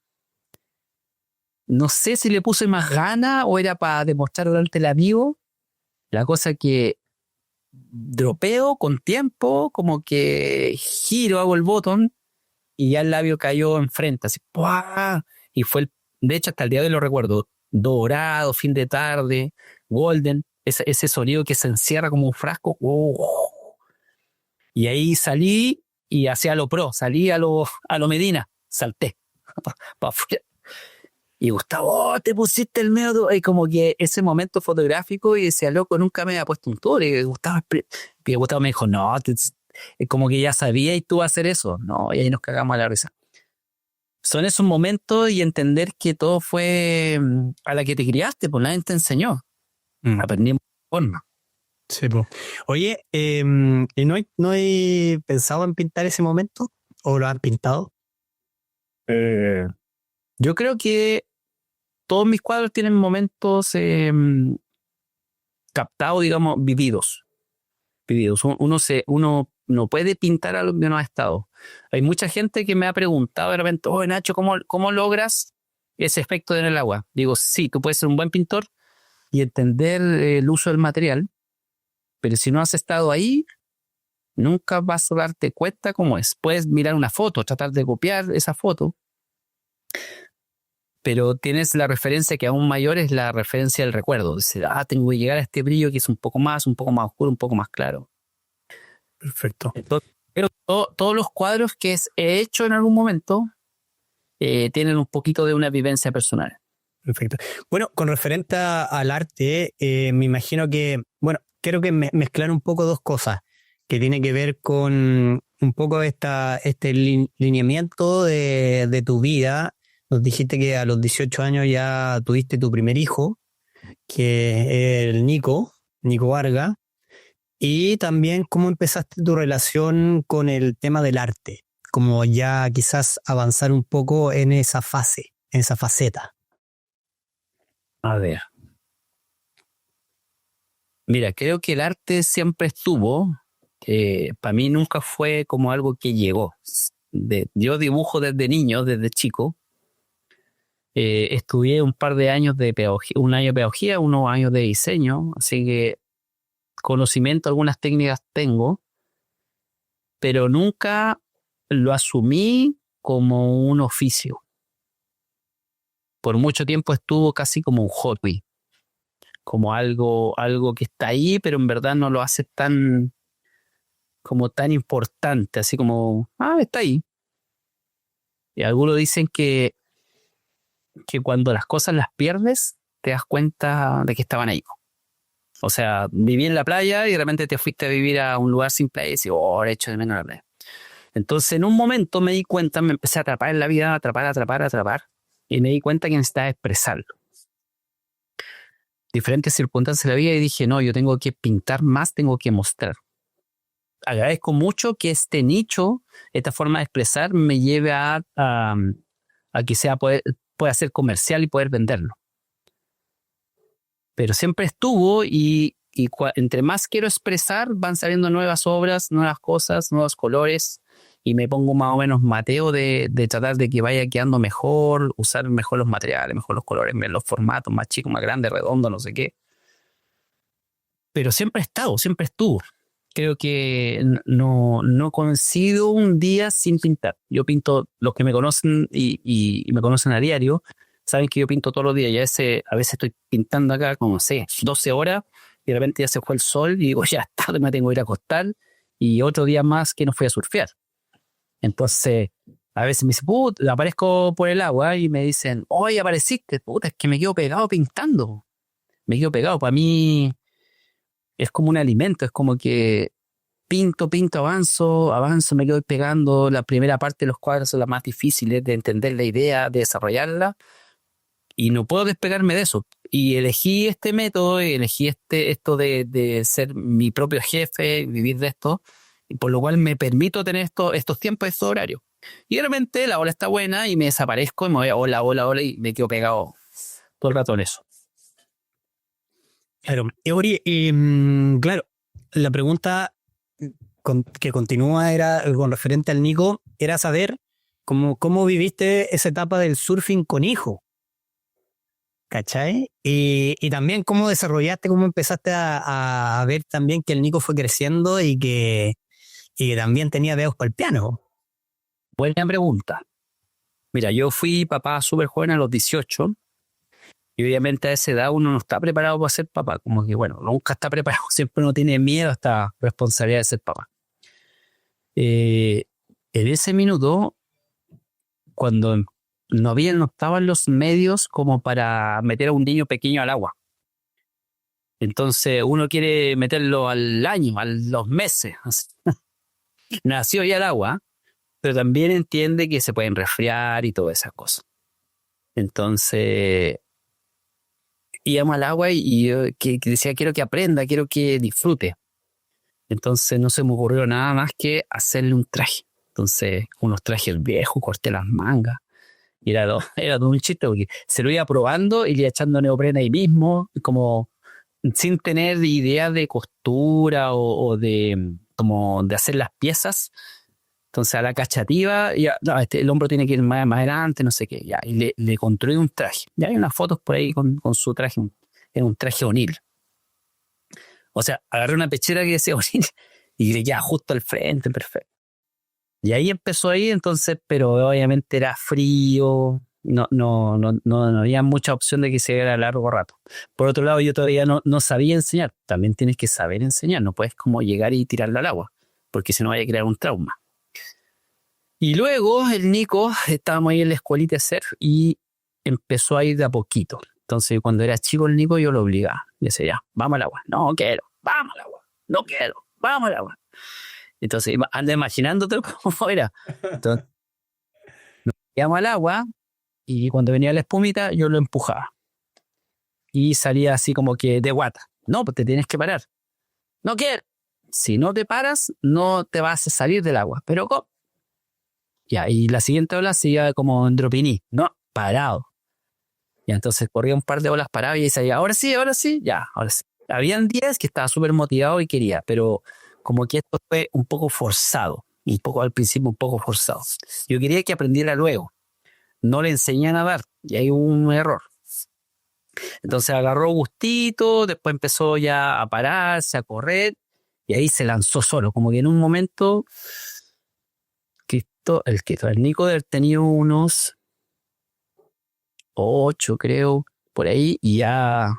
No sé si le puse más gana o era para demostrar delante el amigo. La cosa que dropeo con tiempo, como que giro, hago el botón y ya el labio cayó enfrente, así, ¡pua! Y de hecho, hasta el día de hoy lo recuerdo, dorado, fin de tarde, golden, ese sonido que se encierra como un frasco. ¡Oh! Y ahí salí y hacia lo pro, salí a lo Medina, salté para afuera. Y Gustavo, te pusiste el medio. Y como que ese momento fotográfico y decía, loco, nunca me había puesto un tour. Y Gustavo me dijo, no, como que ya sabía y tú hacer eso. No, y ahí nos cagamos a la risa. Son esos momentos y entender que todo fue a la que te criaste, pues nadie te enseñó. Aprendimos de forma. Sí, po. Oye, ¿y no hay pensado en pintar ese momento? ¿O lo han pintado? Yo creo que todos mis cuadros tienen momentos captados, digamos, vividos. Uno no puede pintar algo que no ha estado. Hay mucha gente que me ha preguntado de repente, oye Nacho, ¿cómo logras ese efecto en el agua? Digo, sí, tú puedes ser un buen pintor y entender el uso del material, pero si no has estado ahí, nunca vas a darte cuenta cómo es. Puedes mirar una foto, tratar de copiar esa foto, pero tienes la referencia que aún mayor es la referencia del recuerdo. Decir, tengo que llegar a este brillo que es un poco más oscuro, un poco más claro. Perfecto. Entonces, pero todos los cuadros que he hecho en algún momento tienen un poquito de una vivencia personal. Perfecto. Bueno, con referente al arte, me imagino que, bueno, quiero que mezclar un poco dos cosas, que tiene que ver con un poco este lineamiento de tu vida. Nos dijiste que a los 18 años ya tuviste tu primer hijo, que es el Nico Vargas, y también cómo empezaste tu relación con el tema del arte, como ya quizás avanzar un poco en esa fase, en esa faceta. A ver. Mira, creo que el arte siempre estuvo. Para mí nunca fue como algo que llegó. Yo dibujo desde niño, desde chico. Estudié un par de años de pedagogía, un año de pedagogía, unos años de diseño, así que conocimiento, algunas técnicas tengo, pero nunca lo asumí como un oficio. Por mucho tiempo estuvo casi como un hobby, como algo que está ahí, pero en verdad no lo hace tan importante, así como, está ahí. Y algunos dicen que cuando las cosas las pierdes, te das cuenta de que estaban ahí. O sea, viví en la playa y de repente te fuiste a vivir a un lugar sin playa y dices, he hecho de menos la playa. Entonces, en un momento me di cuenta, me empecé a atrapar en la vida, atrapar, y me di cuenta que necesitaba expresarlo. Diferentes circunstancias de la vida y dije, no, yo tengo que pintar más, tengo que mostrar. Agradezco mucho que este nicho, esta forma de expresar, me lleve a que pueda ser comercial y poder venderlo. Pero siempre estuvo y entre más quiero expresar, van saliendo nuevas obras, nuevas cosas, nuevos colores y me pongo más o menos mateo de tratar de que vaya quedando mejor, usar mejor los materiales, mejor los colores, los formatos más chicos, más grandes, redondos, no sé qué. Pero siempre estuvo. Creo que no coincido un día sin pintar. Yo pinto, los que me conocen y me conocen a diario, saben que yo pinto todos los días y a veces estoy pintando acá como, 12 horas y de repente ya se fue el sol y digo, ya está, me tengo que ir a acostar y otro día más que no fui a surfear. Entonces, a veces me dicen, aparezco por el agua y me dicen, oye, apareciste, es que me quedo pegado pintando. Me quedo pegado. Para mí es como un alimento, es como que pinto, avanzo, me quedo pegando. La primera parte de los cuadros son las más difíciles de entender la idea, de desarrollarla. Y no puedo despegarme de eso. Y elegí este método, y elegí esto de ser mi propio jefe, vivir de esto, y por lo cual me permito tener estos tiempos, estos horarios. Y de repente la ola está buena y me desaparezco y me voy a hola, y me quedo pegado todo el rato en eso. Claro, Ori, claro, la pregunta que continúa era con referente al Nico, era saber cómo viviste esa etapa del surfing con hijo. ¿Cachai? Y también cómo desarrollaste, cómo empezaste a ver también que el Nico fue creciendo y que también tenía dedos para el piano. Buena pregunta. Mira, yo fui papá súper joven a los 18 y obviamente a esa edad uno no está preparado para ser papá. Como que, bueno, nunca está preparado, siempre uno tiene miedo a esta responsabilidad de ser papá. En ese minuto, cuando no estaban los medios como para meter a un niño pequeño al agua. Entonces uno quiere meterlo al año, a los meses. Nació ya al agua, pero también entiende que se pueden resfriar y todas esas cosas. Entonces íbamos al agua y yo que decía, quiero que aprenda, quiero que disfrute. Entonces no se me ocurrió nada más que hacerle un traje. Entonces, unos trajes viejos, corté las mangas. Y era todo un chiste porque se lo iba probando y le iba echando neopreno ahí mismo, como sin tener idea de costura o de, como de hacer las piezas. Entonces a la cachativa, ya, no, el hombro tiene que ir más adelante, no sé qué. Ya, y le construí un traje. Ya hay unas fotos por ahí con su traje, era un traje O'Neill. O sea, agarré una pechera que decía O'Neill y le quedaba justo al frente, perfecto. Y ahí empezó ahí, entonces, pero obviamente era frío, no había mucha opción de que se viera a largo rato. Por otro lado, yo todavía no sabía enseñar. También tienes que saber enseñar, no puedes como llegar y tirarlo al agua, porque si no vaya a crear un trauma. Y luego el Nico, estábamos ahí en la escuelita de surf y empezó a ir de a poquito. Entonces, cuando era chico el Nico, yo lo obligaba. Y decía, ya, vamos al agua. No quiero, vamos al agua. No quiero, vamos al agua. Entonces, anda imaginándote cómo era. Entonces, íbamos al agua y cuando venía la espumita, yo lo empujaba. Y salía así como que de guata. No, pues te tienes que parar. No quiero. Si no te paras, no te vas a salir del agua. Pero ¿cómo? Ya, y la siguiente ola se iba como en dropiní. No, parado. Y entonces corría un par de olas parado y ahí salía, ahora sí, ya, ahora sí. Habían días que estaba súper motivado y quería, pero como que esto fue un poco forzado, un poco al principio un poco forzado. Yo quería que aprendiera luego, no le enseñé a nadar y ahí hubo un error. Entonces agarró gustito, después empezó ya a pararse, a correr y ahí se lanzó solo, como que en un momento el Nico tenía unos 8 creo, por ahí, y ya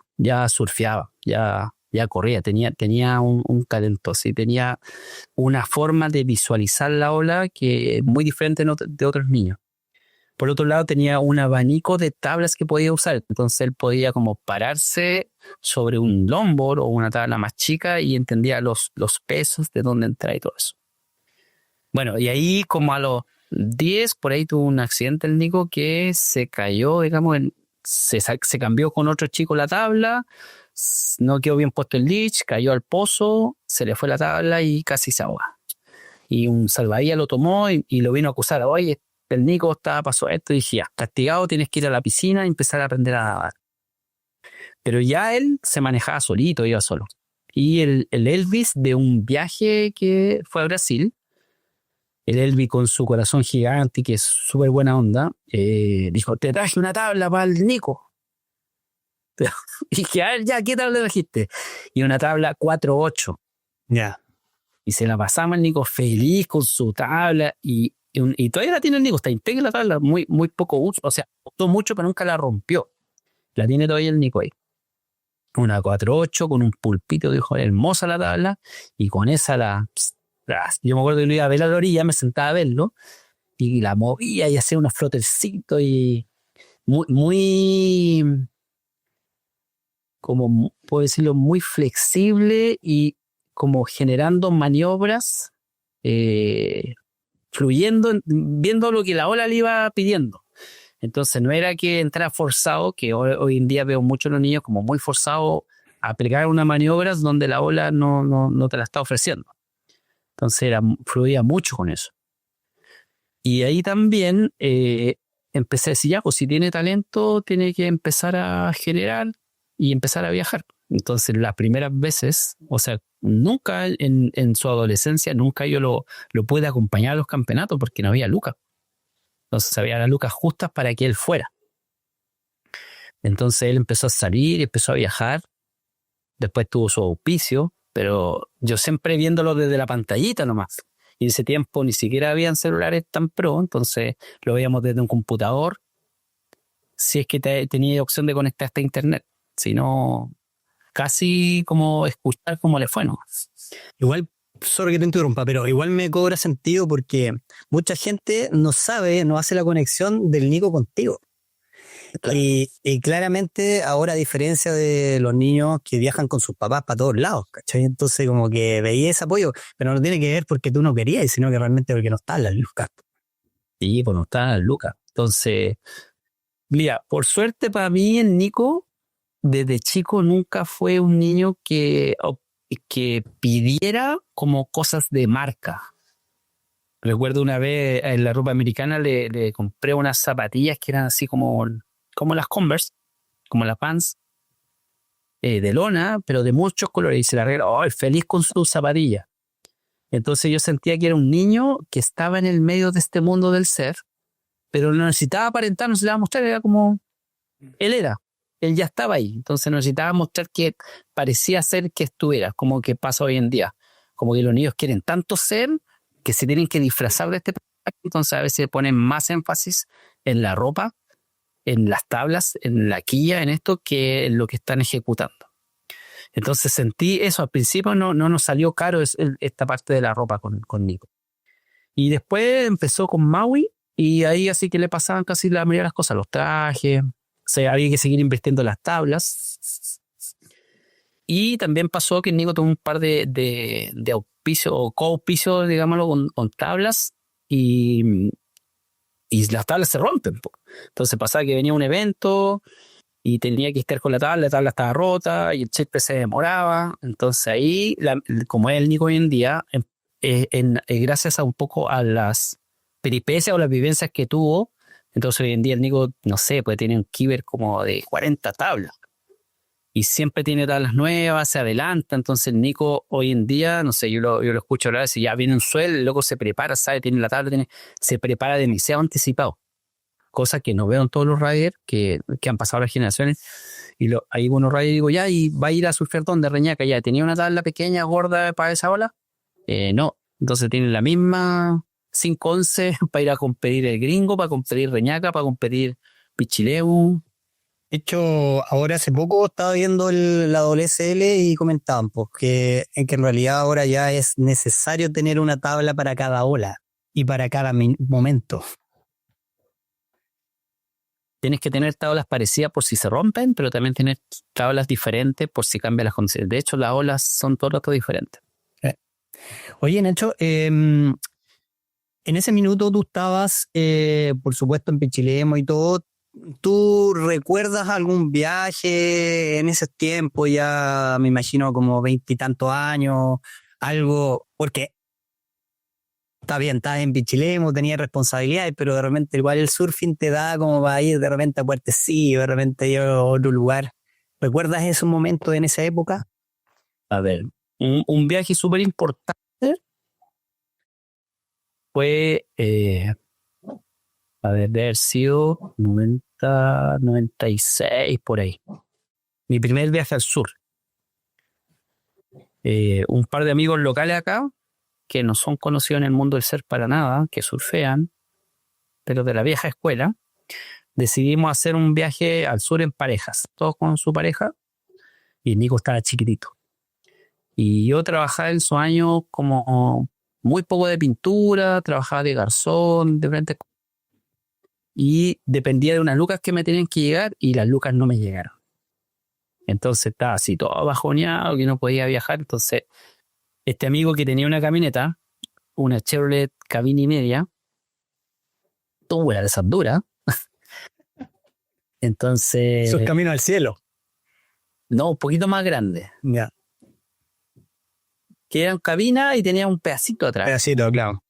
surfeaba, ya corría, tenía un talento, sí, tenía una forma de visualizar la ola que es muy diferente de otros niños. Por otro lado, tenía un abanico de tablas que podía usar, entonces él podía como pararse sobre un longboard o una tabla más chica y entendía los pesos, de dónde entrar y todo eso. Bueno, y ahí como a los 10, por ahí tuvo un accidente el Nico que se cayó, digamos, se cambió con otro chico la tabla, no quedó bien puesto el leash, cayó al pozo, se le fue la tabla y casi se ahoga. Y un salvavidas lo tomó y lo vino a acusar. Oye, el Nico pasó esto y dije, ya, castigado, tienes que ir a la piscina y empezar a aprender a nadar. Pero ya él se manejaba solito, iba solo. Y el Elvis de un viaje que fue a Brasil, el Elvi con su corazón gigante, que es súper buena onda, dijo, te traje una tabla para el Nico. Y dije, a ver, ya, ¿qué tabla trajiste? Y una tabla 4-8. Ya. Y se la pasamos al Nico feliz con su tabla y todavía la tiene el Nico, está íntegra la tabla, muy, muy poco uso, o sea, usó mucho pero nunca la rompió. La tiene todavía el Nico ahí. Una 4-8 con un pulpito, dijo, hermosa la tabla, y con esa yo me acuerdo que lo iba a ver a la orilla, me sentaba a verlo, y la movía y hacía unos flotecitos y muy, como puedo decirlo, muy flexible y como generando maniobras, fluyendo, viendo lo que la ola le iba pidiendo. Entonces no era que entrara forzado, que hoy en día veo muchos los niños como muy forzados a aplicar unas maniobras donde la ola no te la está ofreciendo. Entonces fluía mucho con eso. Y ahí también empecé a decir, ya, pues si tiene talento, tiene que empezar a generar y empezar a viajar. Entonces las primeras veces, o sea, nunca en su adolescencia, nunca yo lo pude acompañar a los campeonatos porque no había lucas. Entonces había las lucas justas para que él fuera. Entonces él empezó a salir, empezó a viajar, después tuvo su auspicio, pero yo siempre viéndolo desde la pantallita nomás. Y en ese tiempo ni siquiera habían celulares tan pro, entonces lo veíamos desde un computador, si es que tenía opción de conectarte a internet. Si no, casi como escuchar cómo le fue, ¿no? Igual, sorry que te interrumpa, pero igual me cobra sentido porque mucha gente no sabe, no hace la conexión del Nico contigo. Claro. Y claramente ahora, a diferencia de los niños que viajan con sus papás para todos lados, ¿cachai? Entonces como que veía ese apoyo, pero no tiene que ver porque tú no querías, sino que realmente porque no están las lucas. Sí, pues no está Lucas. Entonces, mira, por suerte para mí el Nico, desde chico nunca fue un niño que pidiera como cosas de marca. Recuerdo una vez en la ropa americana le compré unas zapatillas que eran así como las Converse, como las Vans, de lona, pero de muchos colores. Y se la regaló, ¡ay, feliz con sus zapatillas! Entonces yo sentía que era un niño que estaba en el medio de este mundo del ser, pero no necesitaba aparentar, no necesitaba mostrar, era como él era. Él ya estaba ahí. Entonces no necesitaba mostrar que parecía ser que estuviera, como que pasa hoy en día. Como que los niños quieren tanto ser que se tienen que disfrazar de este personaje, entonces a veces ponen más énfasis en la ropa, en las tablas, en la quilla, en esto, que en lo que están ejecutando. Entonces sentí eso, al principio no nos salió caro esta parte de la ropa con Nico. Y después empezó con Maui y ahí así que le pasaban casi la mayoría de las cosas, los trajes, o sea, había que seguir invirtiendo en las tablas. Y también pasó que Nico tuvo un par de auspicio o co-auspicio, digámoslo, con tablas y las tablas se rompen, po. Entonces pasaba que venía un evento y tenía que estar con la tabla estaba rota y el cheque se demoraba. Entonces ahí, como es el Nico hoy en día, gracias a un poco a las peripecias o las vivencias que tuvo, entonces hoy en día el Nico, no sé, pues tiene un kiber como de 40 tablas. Y siempre tiene tablas nuevas, se adelanta. Entonces el Nico hoy en día, no sé, yo lo escucho hablar, si ya viene un suelo, el loco se prepara, sabe, tiene la tabla, se prepara demasiado anticipado. Cosa que no veo en todos los riders que han pasado las generaciones. Y ahí unos riders digo, ya, y va a ir a surfear donde Reñaca, ya, ¿tenía una tabla pequeña, gorda para esa ola? No. Entonces tienen la misma 511 para ir a competir el Gringo, para competir Reñaca, para competir Pichilemu. De hecho, ahora hace poco estaba viendo la WSL y comentaban pues, que en realidad ahora ya es necesario tener una tabla para cada ola y para cada momento. Tienes que tener tablas parecidas por si se rompen, pero también tener tablas diferentes por si cambian las condiciones. De hecho, las olas son todo diferentes. Oye, Nacho, en ese minuto tú estabas, por supuesto, en Pichilemu y todo. ¿Tú recuerdas algún viaje en esos tiempos, ya me imagino como 20 y tantos años, algo, porque está bien, estás en Pichilemu, tenías responsabilidades, pero de repente igual el surfing te da como para ir de repente a Puertecillo, de repente ir a otro lugar? ¿Recuerdas esos momentos en esa época? A ver, un viaje súper importante fue, debe haber sido 90, 96, por ahí. Mi primer viaje al sur. Un par de amigos locales acá, que no son conocidos en el mundo del surf para nada, que surfean, pero de la vieja escuela, decidimos hacer un viaje al sur en parejas, todos con su pareja, y Nico estaba chiquitito. Y yo trabajaba en esos años como muy poco de pintura, trabajaba de garzón, de frente, y dependía de unas lucas que me tenían que llegar y las lucas no me llegaron. Entonces estaba así todo bajoneado, que no podía viajar. Entonces este amigo que tenía una camioneta, una Chevrolet cabina y media, tuvo la de esas duras. Entonces, Esos caminos al cielo. no, un poquito más grande. Ya, Que era cabina y tenía un pedacito atrás. pedacito, claro.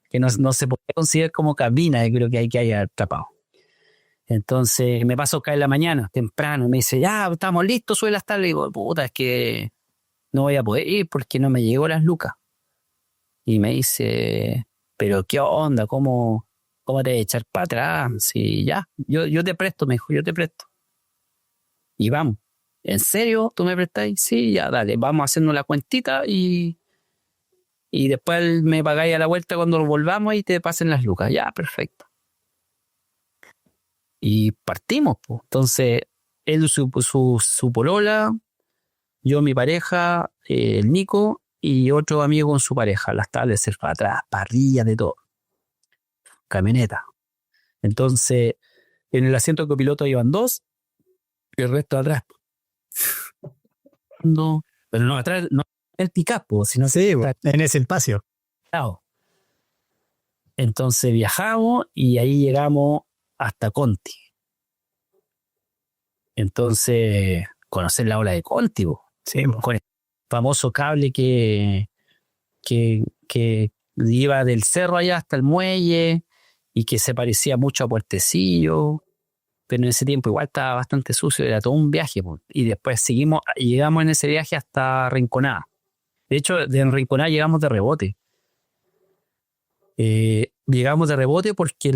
Que no se podía considerar como cabina, creo que hay que haya atrapado. Entonces me paso acá en la mañana, temprano, y me dice, ya, estamos listos, sube las tablas. Le digo, puta, es que no voy a poder ir porque no me llegó las lucas. Y me dice, pero ¿qué onda? ¿Cómo te voy a echar para atrás? Sí, ya, yo te presto, me dijo, yo te presto. Y vamos. ¿En serio? ¿Tú me prestáis? Sí, ya, dale, vamos haciendo la cuentita y y después me pagáis a la vuelta cuando volvamos y te pasen las lucas. Ya, perfecto. Y partimos, pues. Entonces, él, su polola, yo, mi pareja, el Nico y otro amigo con su pareja. Las tablas de surf para atrás, parrillas, de todo. Camioneta. Entonces, en el asiento de copiloto iban 2 y el resto atrás. No, pero no atrás, no el pick-up, sino sí, en ese espacio. Claro. Entonces viajamos y ahí llegamos hasta Conti. Entonces, conocer la ola de Conti, sí, con el famoso cable que iba del cerro allá hasta el muelle y que se parecía mucho a Puertecillo, pero en ese tiempo igual estaba bastante sucio, era todo un viaje, y después llegamos en ese viaje hasta Rinconada. De hecho, de Rinconada llegamos de rebote. Llegamos de rebote porque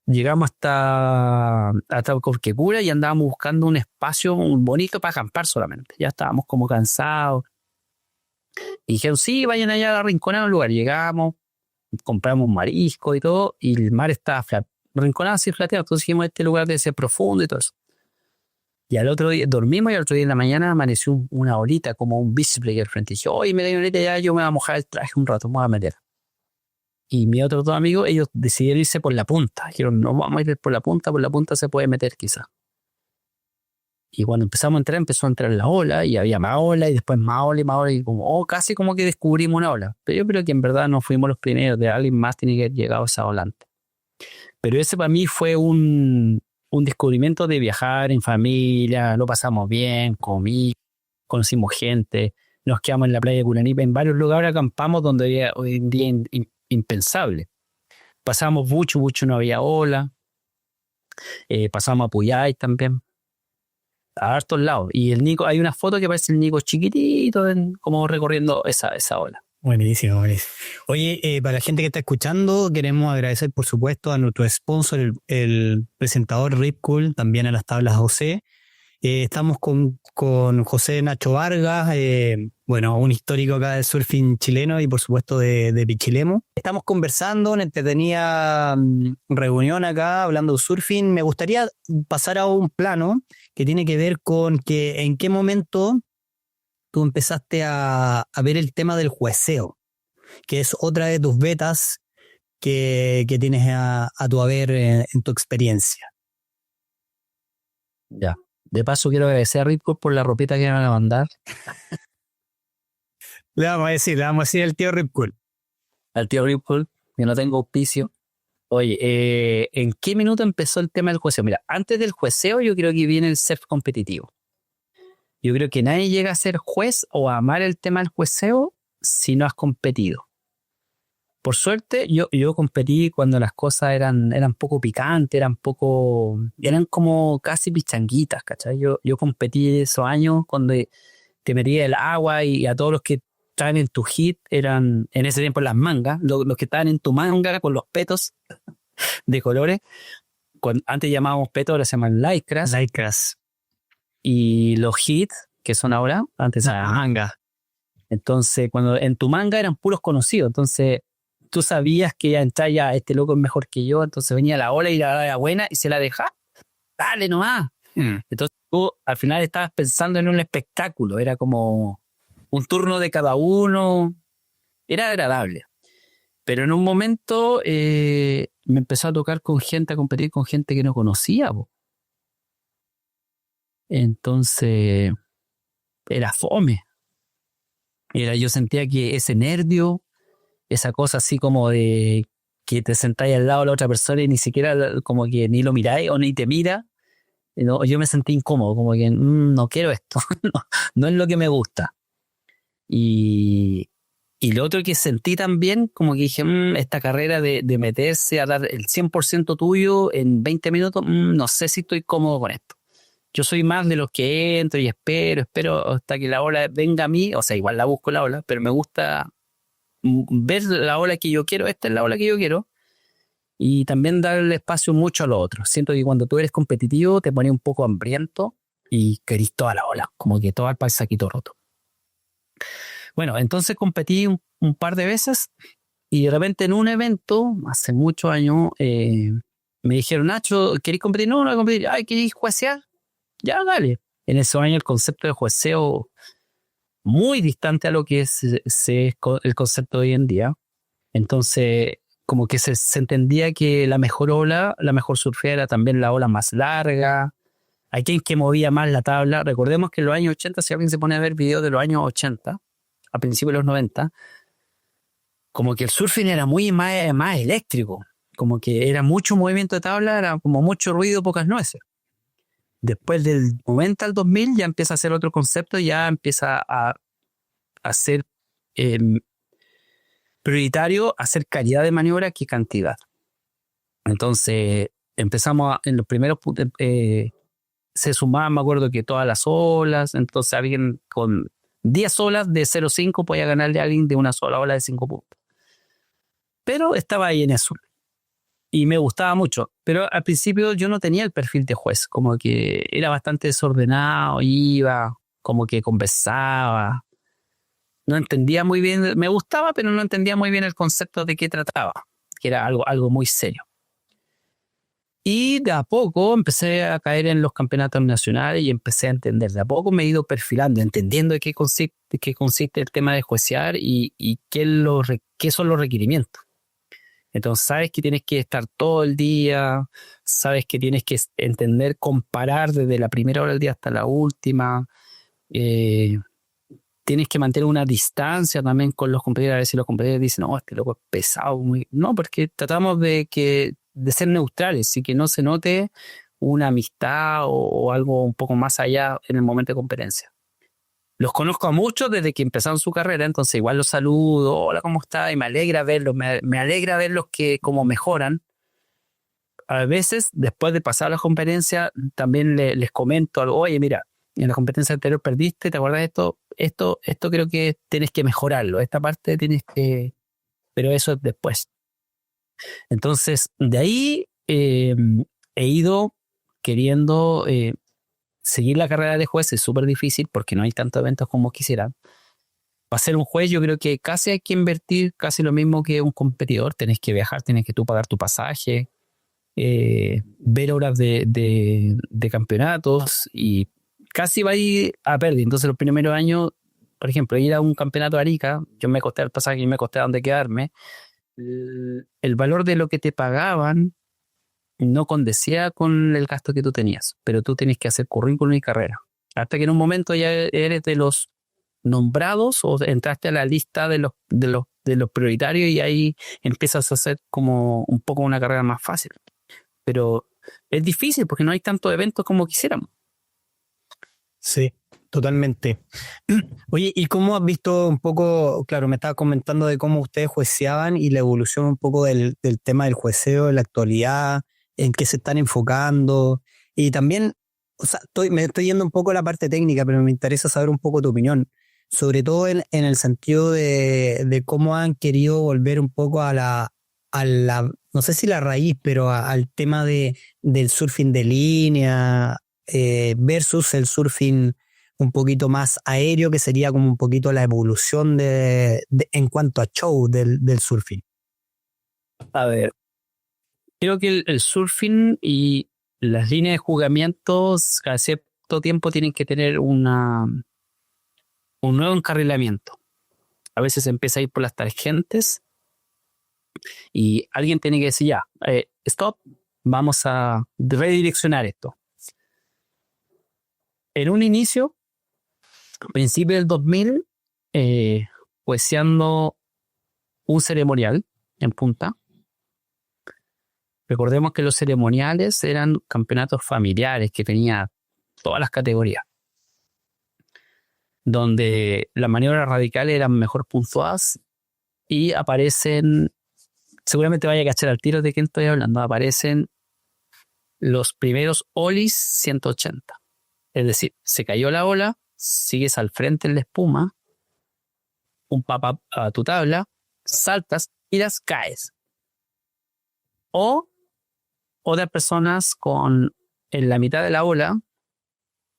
llegamos hasta Corquecura y andábamos buscando un espacio bonito para acampar solamente. Ya estábamos como cansados. Y dijeron, sí, vayan allá a la Rinconada, un lugar. Llegamos, compramos marisco y todo, y el mar estaba Rinconada así flateado. Entonces dijimos, este lugar debe ser profundo y todo eso. Y al otro día dormimos y al otro día en la mañana amaneció una olita, como un beach breaker frente. Y dije, oye, me da una olita, ya yo me voy a mojar el traje un rato, me voy a meter. Y mis otros 2 amigos, ellos decidieron irse por la punta. Dijeron, no vamos a ir por la punta se puede meter quizás. Y cuando empezamos a entrar, empezó a entrar la ola, y había más ola, y después más ola, y como, casi como que descubrimos una ola. Pero yo creo que en verdad no fuimos los primeros, de alguien más tiene que haber llegado a esa ola antes. Pero ese para mí fue un descubrimiento de viajar en familia, lo pasamos bien, comí, conocimos gente, nos quedamos en la playa de Curanipe, en varios lugares acampamos donde hoy en día impensable. Pasamos Bucho no había ola, pasamos a Puyay también, a hartos lados. Y el Nico, hay una foto que parece el Nico chiquitito, como recorriendo esa ola. Buenísimo, buenísimo. Oye, para la gente que está escuchando, queremos agradecer, por supuesto, a nuestro sponsor, el presentador Rip Cool, también a las tablas OC. Estamos con José Nacho Vargas, un histórico acá del surfing chileno y por supuesto de Pichilemu. Estamos conversando, una entretenida reunión acá hablando de surfing. Me gustaría pasar a un plano que tiene que ver con que en qué momento tú empezaste a ver el tema del jueceo, que es otra de tus betas que tienes a tu haber en tu experiencia. Ya. De paso quiero agradecer a Ripcord por la ropita que me van a mandar. Le vamos a decir al tío Ripcord. Al tío Ripcord, que no tengo auspicio. Oye, ¿en qué minuto empezó el tema del jueceo? Mira, antes del jueceo yo creo que viene el surf competitivo. Yo creo que nadie llega a ser juez o a amar el tema del jueceo si no has competido. Por suerte, yo competí cuando las cosas eran poco picantes, eran como casi pichanguitas, ¿cachai? Yo competí esos años cuando te metías el agua y a todos los que estaban en tu hit eran, en ese tiempo, las mangas, los que estaban en tu manga con los petos de colores. Antes llamábamos petos, ahora se llaman lycras. Lycras. Y los hits, que son ahora, antes eran mangas. Entonces, cuando en tu manga eran puros conocidos, entonces tú sabías que ya este loco es mejor que yo, entonces venía la ola y la ola era buena y se la dejaba, dale nomás. Entonces tú al final estabas pensando en un espectáculo, era como un turno de cada uno, era agradable. Pero en un momento me empezó a tocar a competir con gente que no conocía. Entonces era fome. Yo sentía que ese nervio, esa cosa así como de que te sentáis al lado de la otra persona y ni siquiera como que ni lo miráis o ni te mira, no, yo me sentí incómodo, como que no quiero esto, no es lo que me gusta. Y lo otro que sentí también, como que dije, esta carrera de meterse a dar el 100% tuyo en 20 minutos, no sé si estoy cómodo con esto. Yo soy más de los que entro y espero hasta que la ola venga a mí, o sea, igual la busco la ola, pero me gusta ver la ola que yo quiero, esta es la ola que yo quiero, y también darle espacio mucho a lo otro. Siento que cuando tú eres competitivo te pones un poco hambriento y querís toda la ola, como que todo el paisaquito roto. Bueno, entonces competí un par de veces y de repente en un evento, hace muchos años, me dijeron, Nacho, ¿querés competir? No, no voy a competir. Ay, ¿querés juecear? Ya, dale. En esos años el concepto de jueceo muy distante a lo que el concepto de hoy en día. Entonces, como que se entendía que la mejor ola, la mejor surfera era también la ola más larga. Hay quien que movía más la tabla. Recordemos que en los años 80, si alguien se pone a ver videos de los años 80, a principios de los 90, como que el surfing era muy más eléctrico. Como que era mucho movimiento de tabla, era como mucho ruido, pocas nueces. Después del 90 al 2000 ya empieza a ser otro concepto, ya empieza a ser eh, prioritario hacer calidad de maniobra que cantidad. Entonces empezamos en los primeros se sumaban, me acuerdo que todas las olas, entonces alguien con 10 olas de 0,5 podía ganarle a alguien de una sola ola de 5 puntos. Pero estaba ahí en eso. Y me gustaba mucho. Pero al principio yo no tenía el perfil de juez, como que era bastante desordenado, iba, como que conversaba. No entendía muy bien, me gustaba, pero no entendía muy bien el concepto de qué trataba, que era algo muy serio. Y de a poco empecé a caer en los campeonatos nacionales y empecé a entender. De a poco me he ido perfilando, entendiendo de qué consiste el tema de juecear y qué son los requerimientos. Entonces sabes que tienes que estar todo el día, sabes que tienes que entender, comparar desde la primera hora del día hasta la última. Tienes que mantener una distancia también con los compañeros. A veces los compañeros dicen, no, este loco es pesado. No, porque tratamos de ser neutrales y que no se note una amistad o algo un poco más allá en el momento de competencia. Los conozco a muchos desde que empezaron su carrera, entonces igual los saludo, hola, ¿cómo está? Y me alegra verlos, me alegra verlos que como mejoran. A veces, después de pasar la competencia, también les comento algo, oye, mira, en la competencia anterior perdiste, ¿te acuerdas de esto? Esto creo que tienes que mejorarlo, esta parte tienes que... Pero eso es después. Entonces, de ahí he ido queriendo seguir la carrera de juez. Es súper difícil porque no hay tantos eventos como quisiera. Para ser un juez yo creo que casi hay que invertir casi lo mismo que un competidor. Tenés que viajar, tienes que tú pagar tu pasaje, ver horas de campeonatos y casi va a ir a pérdida. Entonces los primeros años, por ejemplo, ir a un campeonato de Arica, yo me costé el pasaje y me costé a dónde quedarme. El valor de lo que te pagaban no condecía con el gasto que tú tenías, pero tú tienes que hacer currículum y carrera. Hasta que en un momento ya eres de los nombrados o entraste a la lista de los prioritarios y ahí empiezas a hacer como un poco una carrera más fácil. Pero es difícil porque no hay tantos eventos como quisiéramos. Sí, totalmente. Oye, ¿y cómo has visto un poco, claro, me estabas comentando de cómo ustedes jueceaban y la evolución un poco del tema del jueceo en la actualidad, en qué se están enfocando? Y también, o sea, me estoy yendo un poco a la parte técnica, pero me interesa saber un poco tu opinión, sobre todo en el sentido de cómo han querido volver un poco a la, no sé si la raíz, pero al tema del surfing de línea versus el surfing un poquito más aéreo, que sería como un poquito la evolución en cuanto a show del surfing. A ver, creo que el surfing y las líneas de juzgamientos cada cierto tiempo tienen que tener un nuevo encarrilamiento. A veces empieza a ir por las tangentes y alguien tiene que decir ya, stop, vamos a redireccionar esto. En un inicio, a principios del 2000, jueceando un ceremonial en Punta. Recordemos que los ceremoniales eran campeonatos familiares que tenía todas las categorías, donde las maniobras radicales eran mejor puntuadas y aparecen, seguramente vaya a cachar al tiro de quién estoy hablando, aparecen los primeros olis 180. Es decir, se cayó la ola, sigues al frente en la espuma, un papa a tu tabla, saltas, tiras, caes. O otras personas en la mitad de la ola,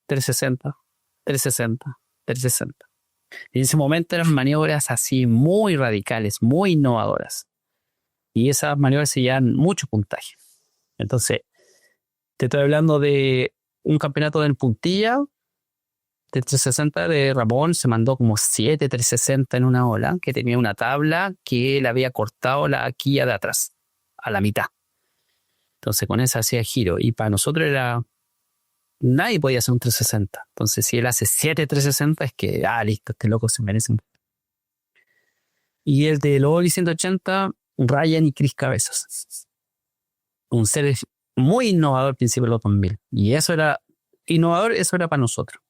360, 360, 360. En ese momento eran maniobras así muy radicales, muy innovadoras. Y esas maniobras se llevan mucho puntaje. Entonces, te estoy hablando de un campeonato en puntilla de 360 de Ramón. Se mandó como 7 360 en una ola, que tenía una tabla que le había cortado la quilla de atrás, a la mitad. Entonces, con esa hacía giro. Y para nosotros era... Nadie podía hacer un 360. Entonces, si él hace 7 360, es que, listo, este loco se merece. Y el de Lowry 180, Ryan y Chris Cabezas. Un ser muy innovador al principio de los 2000. Y eso era innovador, eso era para nosotros.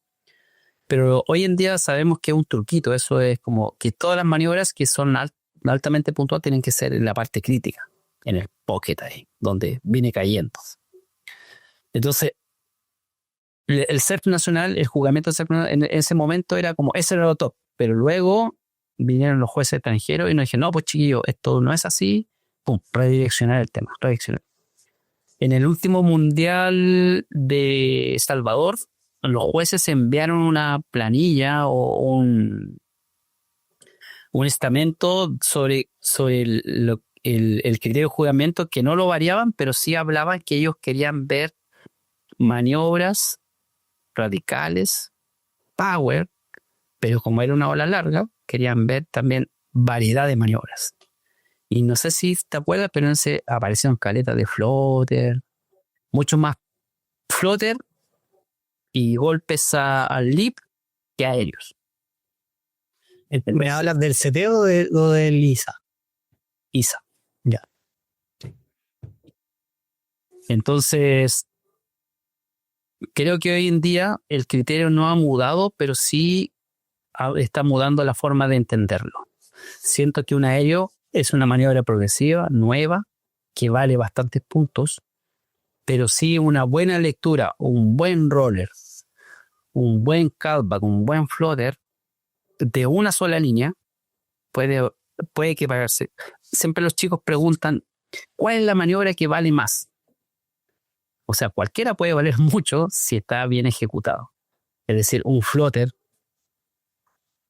Pero hoy en día sabemos que es un truquito. Eso es como que todas las maniobras que son altamente puntuales tienen que ser en la parte crítica, en el pocket ahí, donde viene cayendo. Entonces, el surf nacional, el juzgamiento del surf nacional, en ese momento era como, ese era lo top. Pero luego vinieron los jueces extranjeros y nos dijeron, no, pues chiquillo, esto no es así. Pum, redireccionar el tema, redireccionar. En el último mundial de Salvador, los jueces enviaron una planilla o un estamento sobre el criterio de juzgamiento, que no lo variaban, pero sí hablaban que ellos querían ver maniobras radicales, power, pero como era una ola larga, querían ver también variedad de maniobras. Y no sé si te acuerdas, pero aparecieron caletas de floater, mucho más floater y golpes al lip que aéreos. ¿Me hablas del CT o del ISA? ISA. Ya. Entonces, creo que hoy en día el criterio no ha mudado, pero sí está mudando la forma de entenderlo. Siento que un aéreo es una maniobra progresiva, nueva, que vale bastantes puntos, pero sí una buena lectura, un buen roller, un buen cutback, un buen floater de una sola línea puede equipararse. Siempre los chicos preguntan, ¿cuál es la maniobra que vale más? O sea, cualquiera puede valer mucho si está bien ejecutado. Es decir, un floater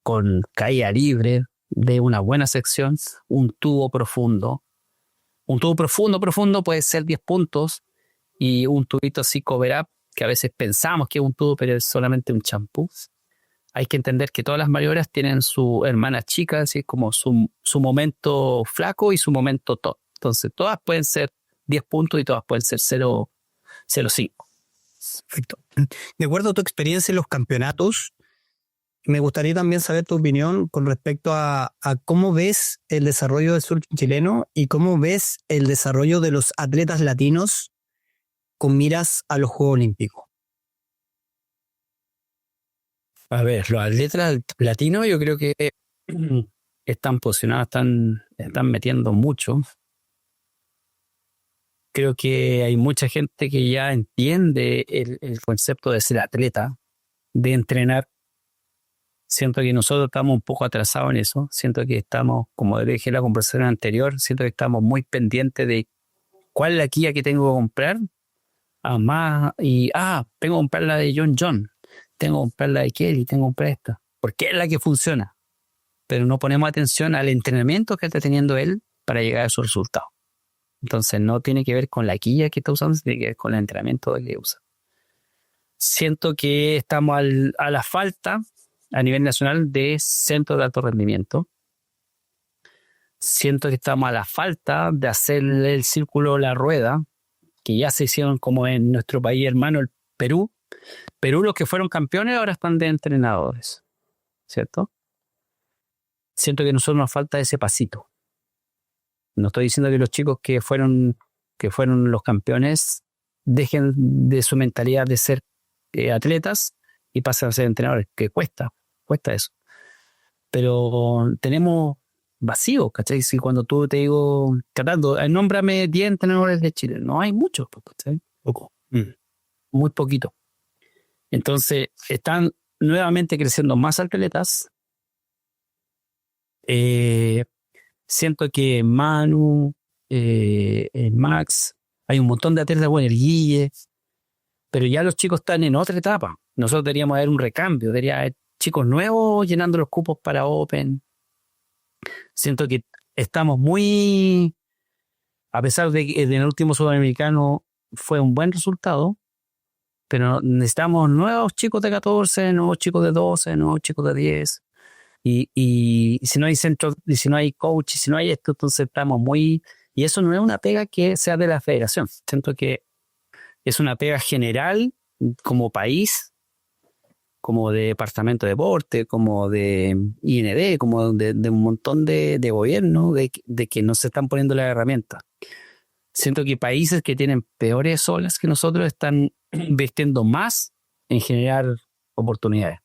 con caída libre de una buena sección, un tubo profundo. Un tubo profundo puede ser 10 puntos, y un tubito así cover up, que a veces pensamos que es un tubo, pero es solamente un champú. Hay que entender que todas las maniobras tienen su hermana chica, así como su momento flaco y su momento top. Entonces, todas pueden ser 10 puntos y todas pueden ser 0.5. Perfecto. De acuerdo a tu experiencia en los campeonatos, me gustaría también saber tu opinión con respecto a cómo ves el desarrollo del surf chileno y cómo ves el desarrollo de los atletas latinos con miras a los Juegos Olímpicos. A ver, los atletas latinos yo creo que están posicionados, están metiendo mucho. Creo que hay mucha gente que ya entiende el concepto de ser atleta, de entrenar. Siento que nosotros estamos un poco atrasados en eso. Siento que estamos, como dije en la conversación anterior, siento que estamos muy pendientes de cuál es la guía que tengo que comprar. Tengo que comprar la de John. Tengo que comprar la de Kelly, tengo que comprar esta. Porque es la que funciona. Pero no ponemos atención al entrenamiento que está teniendo él para llegar a sus resultados. Entonces no tiene que ver con la guía que está usando, tiene que ver con el entrenamiento que usa. Siento que estamos a la falta a nivel nacional de centros de alto rendimiento. Siento que estamos a la falta de hacer el círculo la rueda, que ya se hicieron como en nuestro país hermano, el Perú. Perú, los que fueron campeones ahora están de entrenadores, ¿cierto? Siento que a nosotros nos falta ese pasito. No estoy diciendo que los chicos que fueron los campeones dejen de su mentalidad de ser atletas y pasen a ser entrenadores, que cuesta eso. Pero tenemos vacío, ¿cachai? Si cuando tú te digo, tratando, nómbrame 10 entrenadores de Chile, no hay muchos, ¿cachai? Poco. Muy poquito. Entonces, están nuevamente creciendo más atletas. Siento que Manu, el Max, hay un montón de atletas, bueno, el Guille, pero ya los chicos están en otra etapa. Nosotros deberíamos haber un recambio, debería haber chicos nuevos llenando los cupos para Open. Siento que estamos muy, a pesar de que en el último sudamericano fue un buen resultado, pero necesitamos nuevos chicos de 14, nuevos chicos de 12, nuevos chicos de 10. Y si no hay centro, y si no hay coach, y si no hay esto, entonces estamos muy... Y eso no es una pega que sea de la federación. Siento que es una pega general como país, como de departamento de deporte, como de IND, como de un montón de gobierno, de que no se están poniendo las herramientas. Siento que países que tienen peores olas que nosotros están invirtiendo más en generar oportunidades.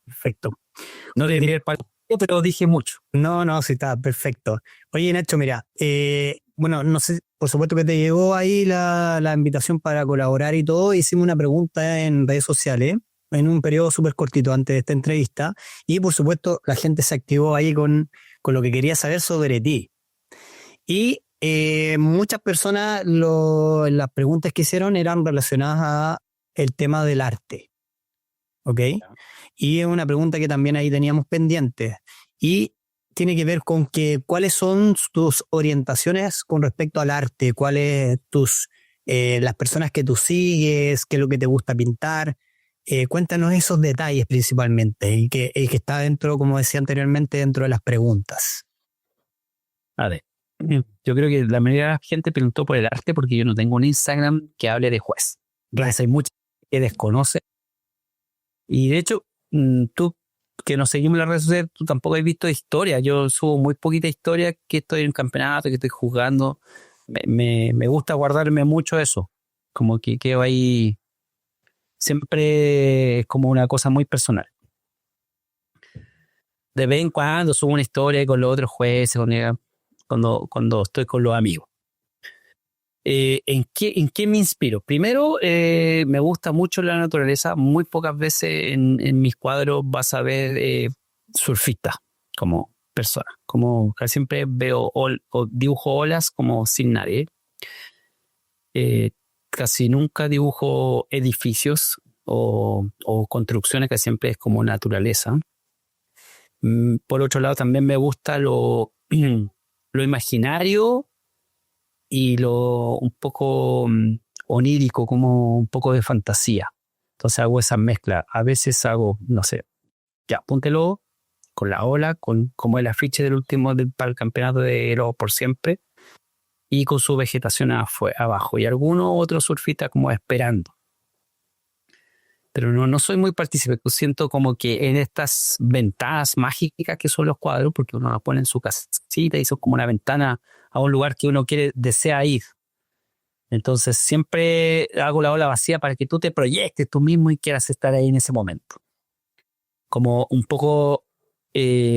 Perfecto. No diría el partido, pero dije mucho. No, sí está perfecto. Oye, Nacho, mira, bueno, no sé, por supuesto que te llegó ahí la invitación para colaborar y todo. Hicimos una pregunta en redes sociales en un periodo súper cortito antes de esta entrevista y por supuesto la gente se activó ahí con lo que quería saber sobre ti. Y muchas personas las preguntas que hicieron eran relacionadas a el tema del arte. ¿Ok? Y es una pregunta que también ahí teníamos pendiente. Y tiene que ver con cuáles son tus orientaciones con respecto al arte, cuáles las personas que tú sigues, qué es lo que te gusta pintar. Cuéntanos esos detalles principalmente y que está dentro, como decía anteriormente, dentro de las preguntas. A ver, yo creo que la mayoría de la gente preguntó por el arte porque yo no tengo un Instagram que hable de juez. Entonces hay mucha gente que desconoce. Y de hecho, tú que nos seguimos en las redes sociales, tú tampoco has visto historia. Yo subo muy poquita historia que estoy en un campeonato, que estoy jugando. Me gusta guardarme mucho eso. Como que quedo ahí. Siempre es como una cosa muy personal. De vez en cuando subo una historia con los otros jueces, cuando estoy con los amigos. ¿En qué me inspiro? Primero, me gusta mucho la naturaleza. Muy pocas veces en mis cuadros vas a ver surfistas como personas. Como casi siempre veo o dibujo olas como sin nadie. Casi nunca dibujo edificios o construcciones, que siempre es como naturaleza. Por otro lado, también me gusta lo imaginario y lo un poco onírico, como un poco de fantasía. Entonces hago esa mezcla. A veces hago, no sé, ya, póntelo con la ola, como el afiche del último para el campeonato de Lobo por Siempre, y con su vegetación abajo. Y alguno otro surfista como esperando. Pero no soy muy partícipe. Siento como que en estas ventanas mágicas que son los cuadros, porque uno los pone en su casita y son como una ventana a un lugar que uno desea ir. Entonces siempre hago la ola vacía para que tú te proyectes tú mismo y quieras estar ahí en ese momento. Como un poco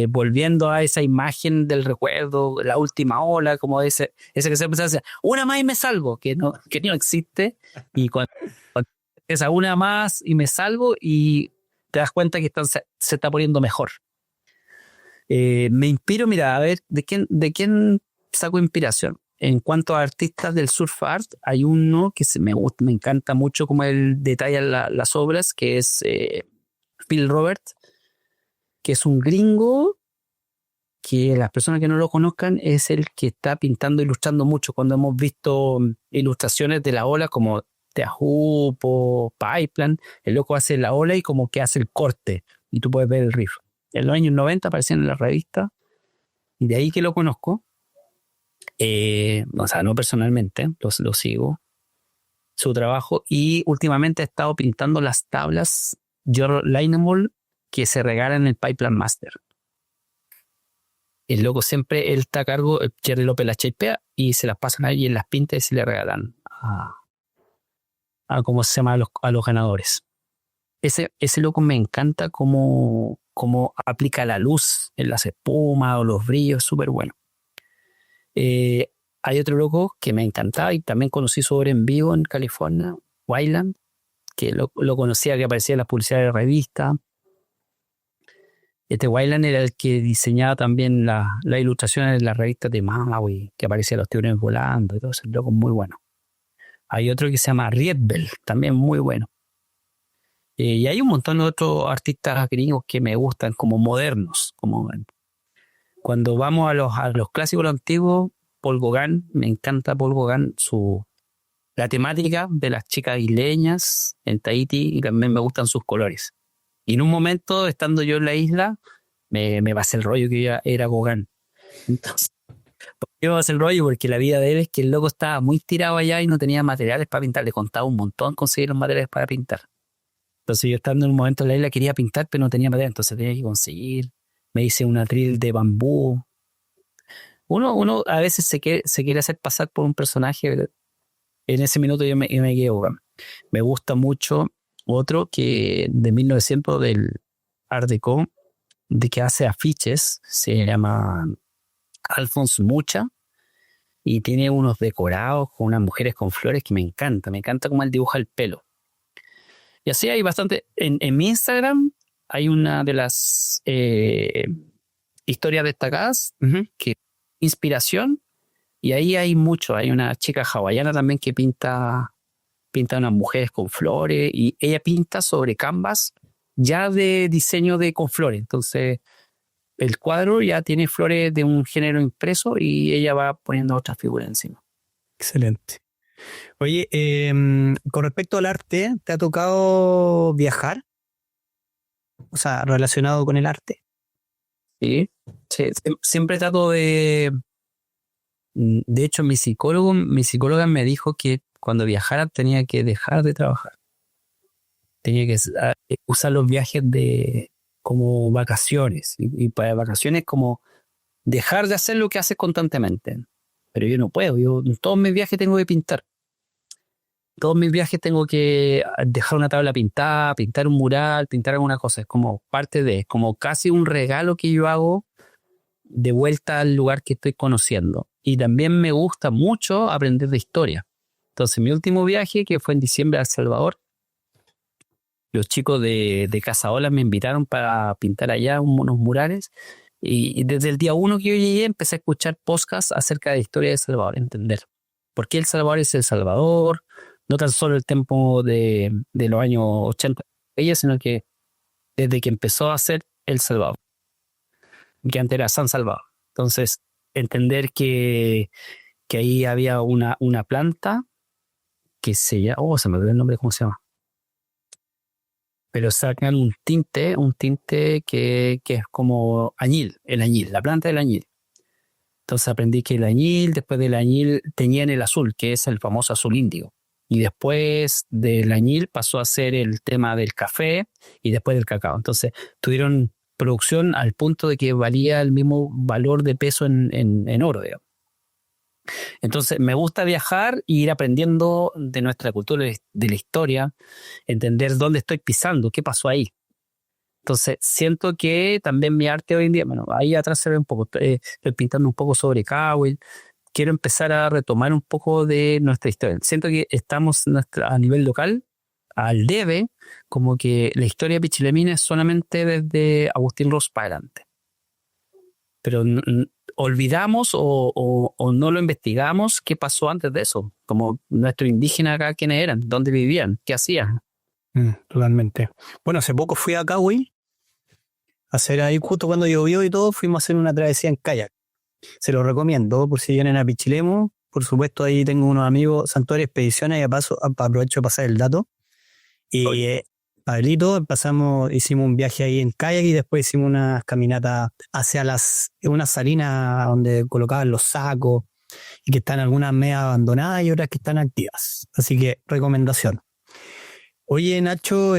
volviendo a esa imagen del recuerdo, la última ola, como ese que se empieza a una más y me salvo, que no existe. Y cuando esa una más y me salvo y te das cuenta que se está poniendo mejor. Me inspiro, mira, a ver, ¿de quién saco inspiración? En cuanto a artistas del surf art, hay uno que me encanta mucho como él detalla las obras, que es Phil Roberts, que es un gringo que las personas que no lo conozcan es el que está pintando, ilustrando mucho. Cuando hemos visto ilustraciones de la ola como Teahupo, Pipeline, el loco hace la ola y como que hace el corte y tú puedes ver el riff. En los años 90 aparecían en la revista y de ahí que lo conozco. O sea, no personalmente, lo sigo, su trabajo, y últimamente he estado pintando las tablas Lineable que se regalan en el Pipeline Master. El loco siempre, él está a cargo, Jerry López las chipea y se las pasan ahí en las pintas y se le regalan a ¿cómo se llama? A los ganadores. Ese loco me encanta cómo aplica la luz en las espumas o los brillos, súper bueno. Hay otro loco que me encantaba y también conocí su obra en vivo en California, Wayland, que lo conocía, que aparecía en las publicidades de revista. Este Wayland era el que diseñaba también las ilustraciones de las revistas de Maui, que aparecían los tiburones volando y todo eso. Loco muy bueno. Hay otro que se llama Riedbel, también muy bueno. Y hay un montón de otros artistas gringos que me gustan, como modernos. Como cuando vamos a los clásicos, los antiguos, Paul Gauguin, me encanta Paul Gauguin, la temática de las chicas isleñas en Tahití, y también me gustan sus colores. Y en un momento, estando yo en la isla, me pasé el rollo que ya era Gauguin. Entonces, ¿por qué me pasé el rollo? Porque la vida de él es que el loco estaba muy tirado allá y no tenía materiales para pintar. Le contaba un montón conseguir los materiales para pintar. Entonces yo estando en un momento en la isla quería pintar, pero no tenía material, entonces tenía que conseguir. Me hice un atril de bambú. Uno a veces se quiere hacer pasar por un personaje. En ese minuto yo me quedo. Me gusta mucho otro que de 1900 del Art Deco, de que hace afiches, se llama Alphonse Mucha, y tiene unos decorados con unas mujeres con flores que me encanta cómo él dibuja el pelo. Y así hay bastante. En mi Instagram hay una de las historias destacadas, que inspiración, y ahí hay mucho. Hay una chica hawaiana también que pinta unas mujeres con flores, y ella pinta sobre canvas ya de diseño con flores. Entonces el cuadro ya tiene flores de un género impreso y ella va poniendo otras figuras encima. Excelente. Oye, con respecto al arte, ¿te ha tocado viajar? O sea, relacionado con el arte. Sí, sí, siempre trato de... De hecho, mi psicóloga me dijo que cuando viajara tenía que dejar de trabajar. Tenía que usar los viajes como vacaciones. Y para vacaciones como dejar de hacer lo que haces constantemente. Pero yo no puedo. Yo en todos mis viajes tengo que pintar. Todos mis viajes tengo que dejar una tabla pintada, pintar un mural, pintar alguna cosa. Es como como casi un regalo que yo hago de vuelta al lugar que estoy conociendo. Y también me gusta mucho aprender de historia. Entonces, mi último viaje, que fue en diciembre a El Salvador, los chicos de Casa Olas me invitaron para pintar allá unos murales. Y desde el día 1 que yo llegué, empecé a escuchar podcasts acerca de la historia de El Salvador, entender por qué El Salvador es El Salvador, no tan solo el tiempo de los años 80, sino que desde que empezó a ser El Salvador, que antes era San Salvador. Entonces, entender que ahí había una planta que se llama, se me olvidó el nombre, ¿cómo se llama? Pero sacan un tinte que es como añil, la planta del añil. Entonces aprendí que el añil, después del añil teñían el azul, que es el famoso azul índigo. Y después del añil pasó a ser el tema del café y después del cacao. Entonces tuvieron producción al punto de que valía el mismo valor de peso en oro, digamos. Entonces me gusta viajar e ir aprendiendo de nuestra cultura, de la historia, entender dónde estoy pisando, qué pasó ahí. Entonces siento que también mi arte hoy en día, bueno, ahí atrás se ve un poco, estoy pintando un poco sobre Cahuil, quiero empezar a retomar un poco de nuestra historia. Siento que estamos a nivel local al debe, como que la historia pichilemina es solamente desde Agustín Rós para adelante. Pero olvidamos o no lo investigamos qué pasó antes de eso. Como nuestros indígenas acá, quiénes eran, dónde vivían, qué hacían. Totalmente. Bueno, hace poco fui a Cahuil a hacer ahí, justo cuando llovió y todo, fuimos a hacer una travesía en kayak. Se lo recomiendo por si vienen a Pichilemu. Por supuesto, ahí tengo unos amigos, Santuario Expediciones, y aprovecho de pasar el dato. Y Pablito, hicimos un viaje ahí en kayak y después hicimos unas caminatas hacia unas salinas donde colocaban los sacos y que están algunas medio abandonadas y otras que están activas. Así que recomendación. Oye, Nacho,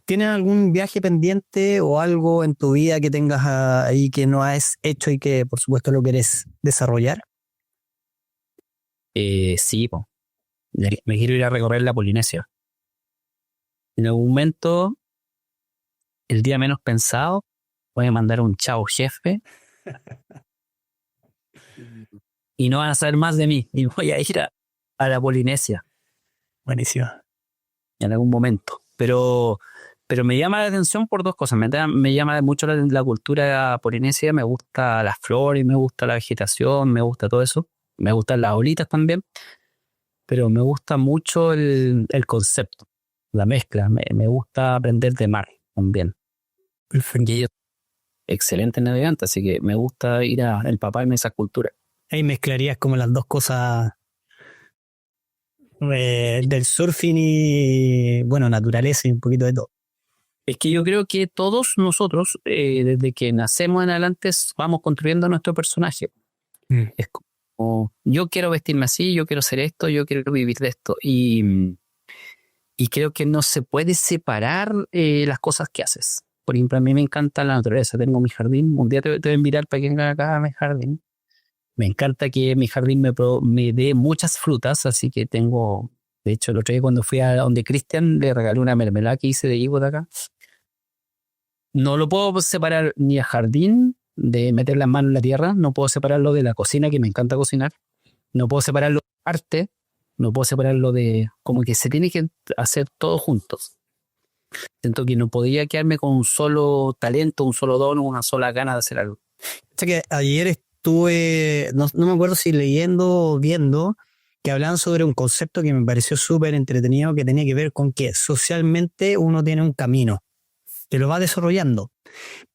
¿tienes algún viaje pendiente o algo en tu vida que tengas ahí que no has hecho y que por supuesto lo querés desarrollar? Sí, po. Me quiero ir a recorrer la Polinesia. En algún momento, el día menos pensado, voy a mandar un chao jefe y no van a saber más de mí y voy a ir a la Polinesia. Buenísimo. En algún momento. Pero me llama la atención por dos cosas. Me llama mucho la cultura polinesia, me gusta las flores, me gusta la vegetación, me gusta todo eso. Me gustan las olitas también, pero me gusta mucho el concepto. la mezcla. Me gusta aprender de mar también. Perfecto. Y ellos excelentes navegantes, así que me gusta ir a empaparme esa cultura. Ahí mezclarías como las dos cosas del surfing y, bueno, naturaleza y un poquito de todo. Es que yo creo que todos nosotros, desde que nacemos en adelante, vamos construyendo nuestro personaje. Es como, yo quiero vestirme así, yo quiero hacer esto, yo quiero vivir de esto. Y creo que no se puede separar las cosas que haces. Por ejemplo, a mí me encanta la naturaleza. Tengo mi jardín. Un día te voy a invitar para que vengan acá a mi jardín. Me encanta que mi jardín me dé muchas frutas, así que tengo... De hecho, el otro día cuando fui a donde Cristian, le regalé una mermelada que hice de higo de acá. No lo puedo separar ni a jardín, de meter las manos en la tierra. No puedo separarlo de la cocina, que me encanta cocinar. No puedo separarlo de arte. No puedo separarlo de... Como que se tiene que hacer todo juntos. Siento que no podía quedarme con un solo talento, un solo don, una sola gana de hacer algo. O sea que ayer estuve, no me acuerdo si leyendo o viendo, que hablaban sobre un concepto que me pareció súper entretenido, que tenía que ver con que socialmente uno tiene un camino, que lo va desarrollando,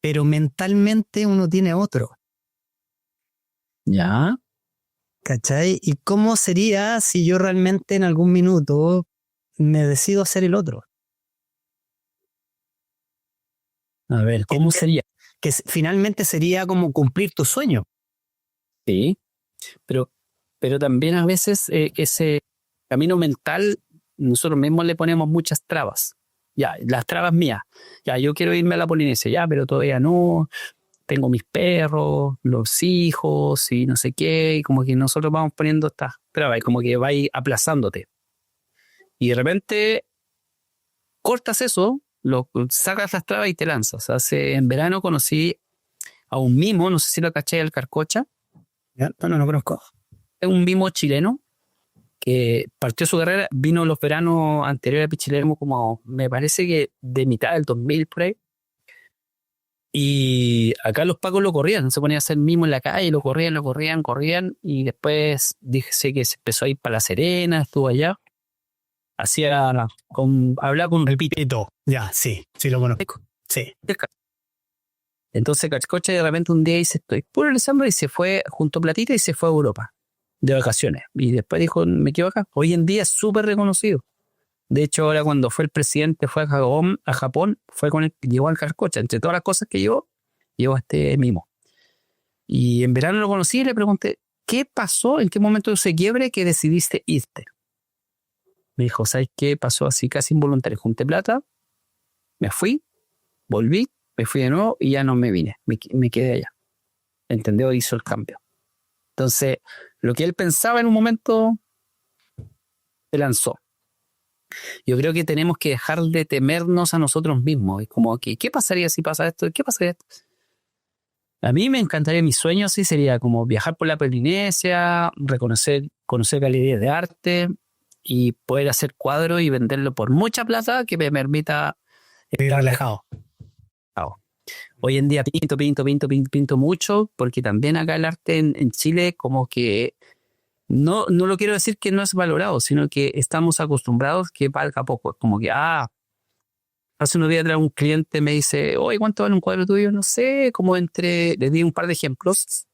pero mentalmente uno tiene otro. ¿Ya? ¿Cachai? ¿Y cómo sería si yo realmente en algún minuto me decido hacer el otro? A ver, ¿cómo sería? Que finalmente sería como cumplir tu sueño. Sí, pero también a veces ese camino mental, nosotros mismos le ponemos muchas trabas. Ya, las trabas mías. Ya, yo quiero irme a la Polinesia, ya, pero todavía no. Tengo mis perros, los hijos y no sé qué. Y como que nosotros vamos poniendo estas trabas y como que va aplazándote. Y de repente cortas eso, sacas las trabas y te lanzas. En verano conocí a un mimo, no sé si lo caché, al Carcocha. ¿Ya? No lo conozco. Es un mimo chileno que partió su carrera, vino los veranos anteriores a Pichilemu, como me parece que de mitad del 2000 por ahí. Y acá los pacos lo corrían, se ponía a hacer mimo en la calle, lo corrían. Y después dije que se empezó a ir para La Serena, estuvo allá. Hablaba con El Pito. Ya, sí lo conozco. Sí. Entonces Carcocha de repente un día dice, estoy puro realizando, y se fue junto a platita y se fue a Europa de vacaciones. Y después dijo, me quedo acá. Hoy en día es súper reconocido. De hecho, ahora cuando fue el presidente, fue a Japón, fue con él, llevó al Carcocha. Entre todas las cosas que llevó a este mimo. Y en verano lo conocí y le pregunté, ¿qué pasó? ¿En qué momento se quiebre que decidiste irte? Me dijo, ¿sabes qué? Pasó así casi involuntario. Junté plata, me fui, volví, me fui de nuevo y ya no me vine. Me quedé allá. ¿Entendió? Hizo el cambio. Entonces, lo que él pensaba en un momento, se lanzó. Yo creo que tenemos que dejar de temernos a nosotros mismos. Es como que, ¿qué pasaría si pasa esto? ¿Qué pasaría esto? A mí me encantaría, mi sueño sí sería como viajar por la Polinesia, conocer galerías de arte y poder hacer cuadros y venderlo por mucha plata que me permita Estoy relajado. Hoy en día pinto mucho, porque también acá el arte en Chile como que no lo quiero decir que no es valorado, sino que estamos acostumbrados que valga poco. Es como que, hace unos días un cliente me dice, oye, ¿cuánto vale un cuadro tuyo? No sé, como le di un par de ejemplos,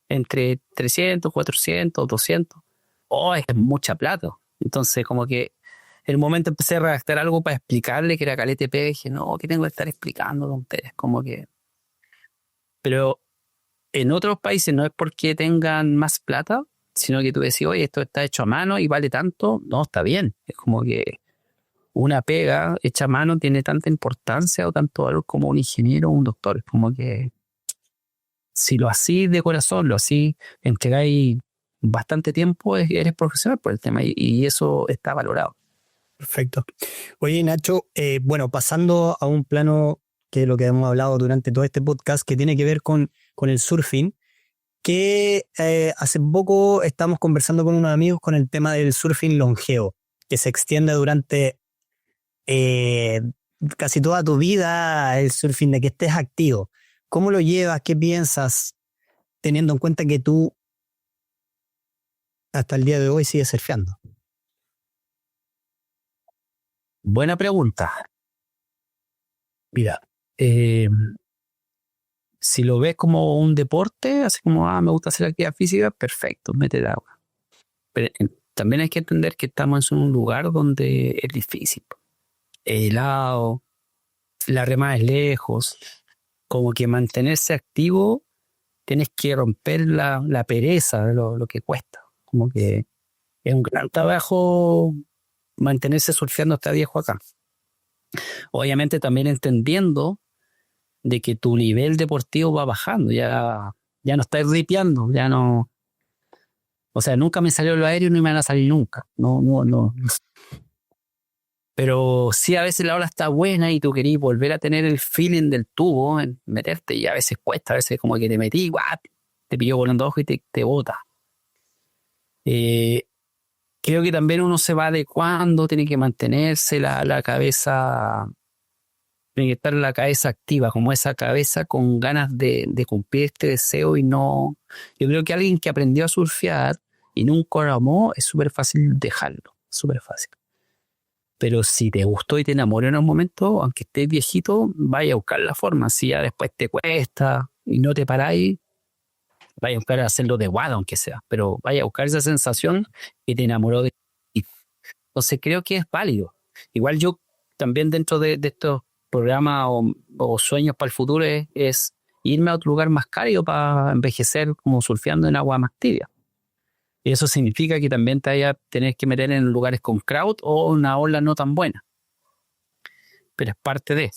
entre 300, 400, 200. Oh, es mucha plata. Entonces como que en el momento empecé a redactar algo para explicarle que era calete pega y dije, no, ¿qué tengo que estar explicando con ustedes? Como que... Pero en otros países no es porque tengan más plata, sino que tú decís, oye, esto está hecho a mano y vale tanto. No, está bien. Es como que una pega hecha a mano tiene tanta importancia o tanto valor como un ingeniero o un doctor. Es como que si lo hacís de corazón, lo hacís, entregáis bastante tiempo, eres profesional por el tema y eso está valorado. Perfecto. Oye, Nacho, bueno, pasando a un plano que es lo que hemos hablado durante todo este podcast, que tiene que ver con el surfing, que hace poco estamos conversando con unos amigos con el tema del surfing longevo, que se extiende durante casi toda tu vida, el surfing, de que estés activo. ¿Cómo lo llevas? ¿Qué piensas? Teniendo en cuenta que tú hasta el día de hoy sigues surfeando. Buena pregunta. Mira, si lo ves como un deporte, así como, me gusta hacer actividad física, perfecto, métete agua. Pero también hay que entender que estamos en un lugar donde es difícil. Es helado, la remada es lejos, como que mantenerse activo, tienes que romper la pereza de lo que cuesta. Como que es un gran trabajo mantenerse surfeando hasta viejo acá. Obviamente también entendiendo de que tu nivel deportivo va bajando, ya no estás ripeando, ya no, o sea, nunca me salió lo aéreo ni me van a salir nunca, no. Pero sí, a veces la ola está buena y tú querís volver a tener el feeling del tubo en meterte, y a veces cuesta, a veces como que te metí, ¡guau!, te pilló volando ojo y te bota. Creo que también uno se va adecuando, tiene que mantenerse la cabeza, tiene que estar la cabeza activa, como esa cabeza con ganas de cumplir este deseo y no. Yo creo que alguien que aprendió a surfear y nunca lo amó, es súper fácil dejarlo, súper fácil. Pero si te gustó y te enamoró en un momento, aunque estés viejito, vaya a buscar la forma. Si ya después te cuesta y no te paráis, vaya a buscar hacerlo de guado, aunque sea. Pero vaya a buscar esa sensación que te enamoró de ti. Entonces creo que es válido. Igual yo también dentro de estos programas o sueños para el futuro es irme a otro lugar más cálido para envejecer como surfeando en agua más tibia. Y eso significa que también te vaya a tener que meter en lugares con crowd o una ola no tan buena. Pero es parte de.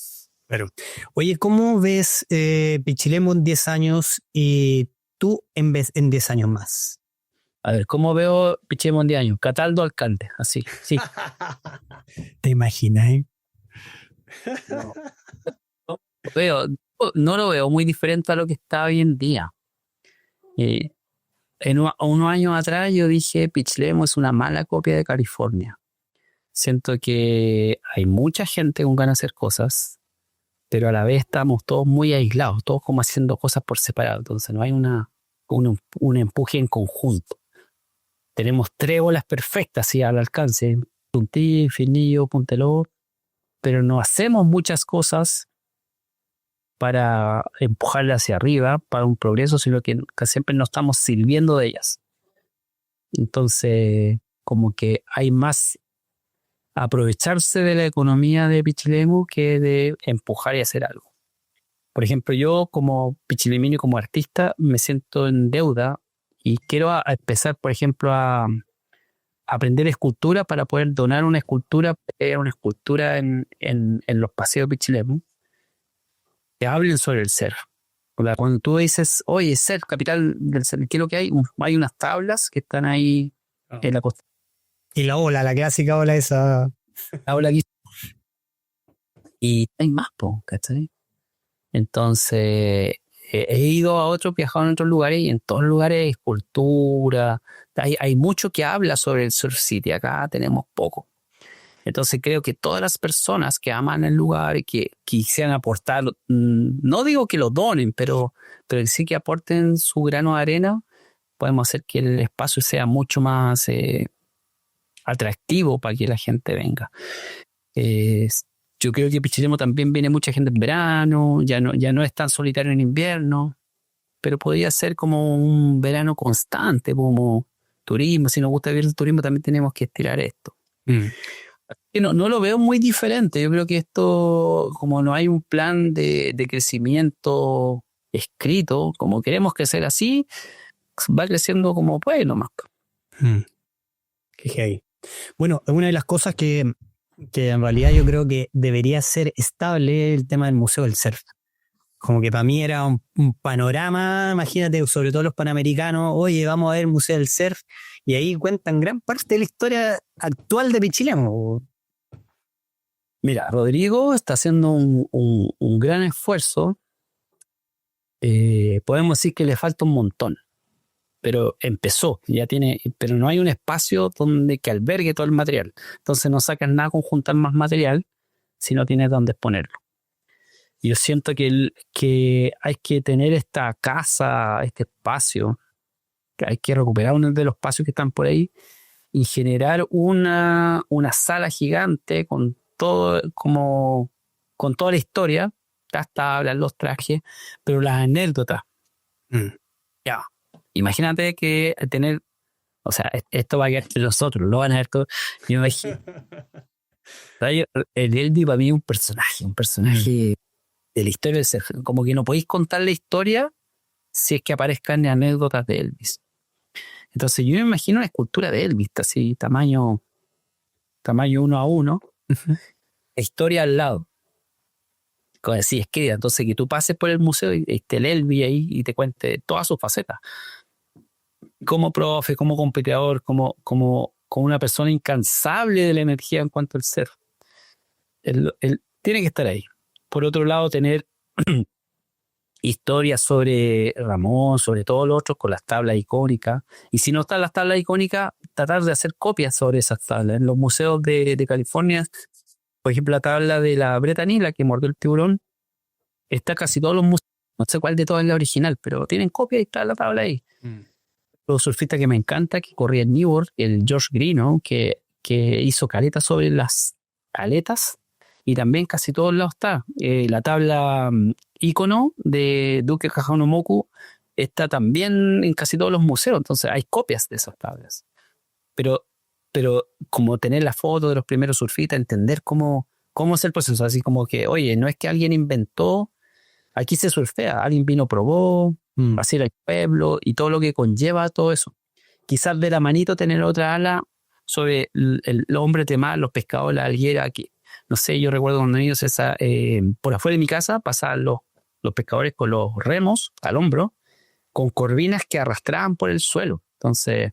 Claro. Oye, ¿cómo ves Pichilemu en 10 años y tú en 10 años más? A ver, ¿cómo veo Pichilemu en 10 años? Cataldo alcalde, así, sí. ¿Te imaginas? No, no lo veo muy diferente a lo que está hoy en día. Unos años atrás yo dije, Pichilemu es una mala copia de California. Siento que hay mucha gente con ganas de hacer cosas, pero a la vez estamos todos muy aislados, todos como haciendo cosas por separado. Entonces no hay un empuje en conjunto. Tenemos 3 olas perfectas así al alcance, Tuntí, Infinillo, Punteló, pero no hacemos muchas cosas para empujarla hacia arriba, para un progreso, sino que siempre nos estamos sirviendo de ellas. Entonces, como que hay más aprovecharse de la economía de Pichilemu que de empujar y hacer algo. Por ejemplo, yo como pichilemeño, como artista, me siento en deuda y quiero empezar, por ejemplo, a aprender escultura para poder donar una escultura en los paseos de Pichilemu que hablen sobre el surf. O sea, cuando tú dices, oye, surf, capital del surf, ¿qué es lo que hay? Hay unas tablas que están ahí en la costa. Y la ola, la clásica ola esa. La ola aquí. Y hay más, ¿cachai? Entonces, he ido a viajado en otros lugares y en todos los lugares hay escultura. Hay mucho que habla sobre el Surf City. Acá tenemos poco. Entonces creo que todas las personas que aman el lugar y que quisieran aportar, no digo que lo donen, pero sí que aporten su grano de arena, podemos hacer que el espacio sea mucho más atractivo para que la gente venga. Yo creo que Pichilemu también viene mucha gente en verano, ya no es tan solitario en invierno, pero podría ser como un verano constante, como turismo. Si nos gusta vivir el turismo, también tenemos que estirar esto. No lo veo muy diferente. Yo creo que esto, como no hay un plan de crecimiento escrito, como queremos crecer así, va creciendo como puede nomás. Qué heavy. Bueno, una de las cosas que en realidad yo creo que debería ser estable el tema del Museo del Surf. Como que para mí era un panorama, imagínate, sobre todo los panamericanos, oye, vamos a ver el Museo del Surf, y ahí cuentan gran parte de la historia actual de Pichilemu. Mira, Rodrigo está haciendo un gran esfuerzo. Podemos decir que le falta un montón, pero empezó, pero no hay un espacio donde que albergue todo el material. Entonces no sacas nada con juntar más material si no tienes dónde exponerlo. Yo siento que hay que tener esta casa, este espacio, que hay que recuperar uno de los espacios que están por ahí y generar una sala gigante con todo como con toda la historia, las tablas, los trajes, pero las anécdotas. Ya. Imagínate que tener, o sea, esto va a quedar entre nosotros, lo van a ver todo. Me imagino. El Elvis para mí es un personaje de la historia del ser. Como que no podéis contar la historia si es que aparezcan anécdotas de Elvis. Entonces yo me imagino una escultura de Elvis, así, tamaño 1:1, la historia al lado. Como así escrita. Entonces que tú pases por el museo y esté el Elvis ahí y te cuente todas sus facetas. Como profe, como competidor, como una persona incansable de la energía en cuanto al ser. Él tiene que estar ahí. Por otro lado, tener historias sobre Ramón, sobre todos los otros, con las tablas icónicas. Y si no están las tablas icónicas, tratar de hacer copias sobre esas tablas. En los museos de California, por ejemplo, la tabla de la Brittany, la que mordió el tiburón, está casi todos los museos. No sé cuál de todas es la original, pero tienen copia y está la tabla ahí. Los surfistas que me encanta, que corría en Newport, el George Greeno, que hizo caletas sobre las aletas, y también casi todos lados está. La tabla ícono de Duke Kahanamoku está también en casi todos los museos, entonces hay copias de esas tablas. Pero como tener la foto de los primeros surfistas, entender cómo es el proceso, así como que, oye, no es que alguien inventó, aquí se surfea, alguien vino, probó, así era el pueblo y todo lo que conlleva todo eso. Quizás de la manito tener otra ala sobre el hombre de mar, los pescadores, la alguera, que no sé, yo recuerdo cuando ellos por afuera de mi casa pasaban los pescadores con los remos al hombro, con corvinas que arrastraban por el suelo. Entonces,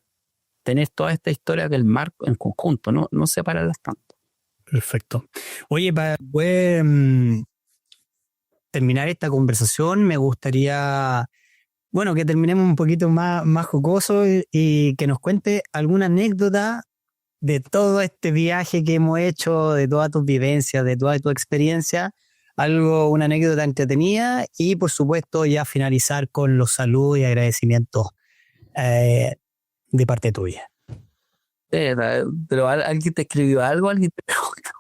tener toda esta historia del mar en conjunto, no separarlas tanto. Perfecto. Oye, para poder terminar esta conversación, me gustaría, bueno, que terminemos un poquito más jocoso y que nos cuente alguna anécdota de todo este viaje que hemos hecho, de todas tus vivencias, de toda tu experiencia, una anécdota entretenida y por supuesto ya finalizar con los saludos y agradecimientos de parte tuya. Pero ¿alguien te escribió algo? ¿Alguien te preguntó?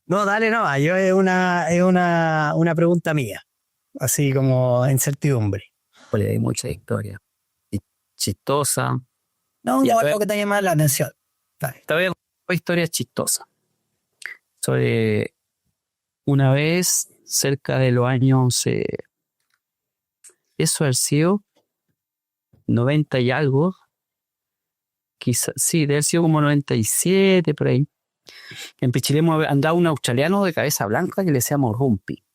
No, dale, no, es una pregunta mía, así como incertidumbre. Pues hay mucha historia. Y chistosa. No, algo que te llama la atención. Todavía hay historias chistosas. Sobre una vez, cerca de los años, eso ha sido 90 y algo, quizás, sí, debe haber sido como 97, por ahí. En Pichilemu andaba un australiano de cabeza blanca que le decíamos Rumpi.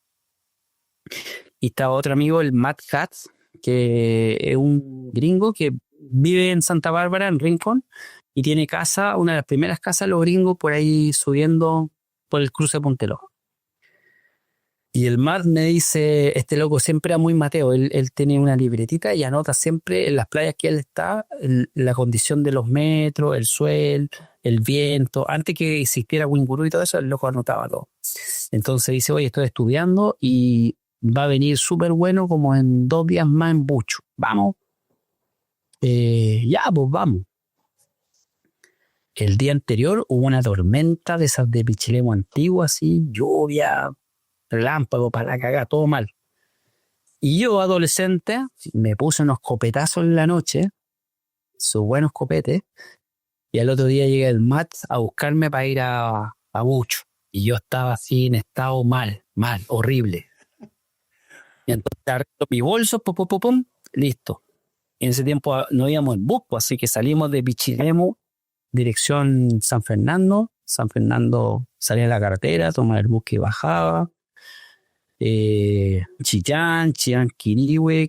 Y estaba otro amigo, el Matt Katz, que es un gringo que vive en Santa Bárbara, en Rincón, y tiene casa, una de las primeras casas de los gringos por ahí subiendo por el cruce de Puntelojo. Y el Matt me dice, este loco siempre era muy Mateo, él tiene una libretita y anota siempre en las playas que él está, la condición de los metros, el suelo, el viento. Antes que existiera Winguru y todo eso, el loco anotaba todo. Entonces dice, oye, estoy estudiando y va a venir súper bueno como en 2 días más en Bucho. Vamos. Ya, pues vamos. El día anterior hubo una tormenta de esas de Pichilemu antiguo, así, lluvia, relámpago, para la cagada, todo mal. Y yo, adolescente, me puse unos copetazos en la noche, sus buenos copetes, y al otro día llegué el Matt a buscarme para ir a Bucho. Y yo estaba así en estado mal, horrible. Y entonces arreglo mi bolso, pum, listo. Y en ese tiempo no íbamos en bus, así que salimos de Pichilemu, dirección San Fernando. San Fernando salía a la carretera, tomaba el bus que bajaba. Chillán, Quirihue,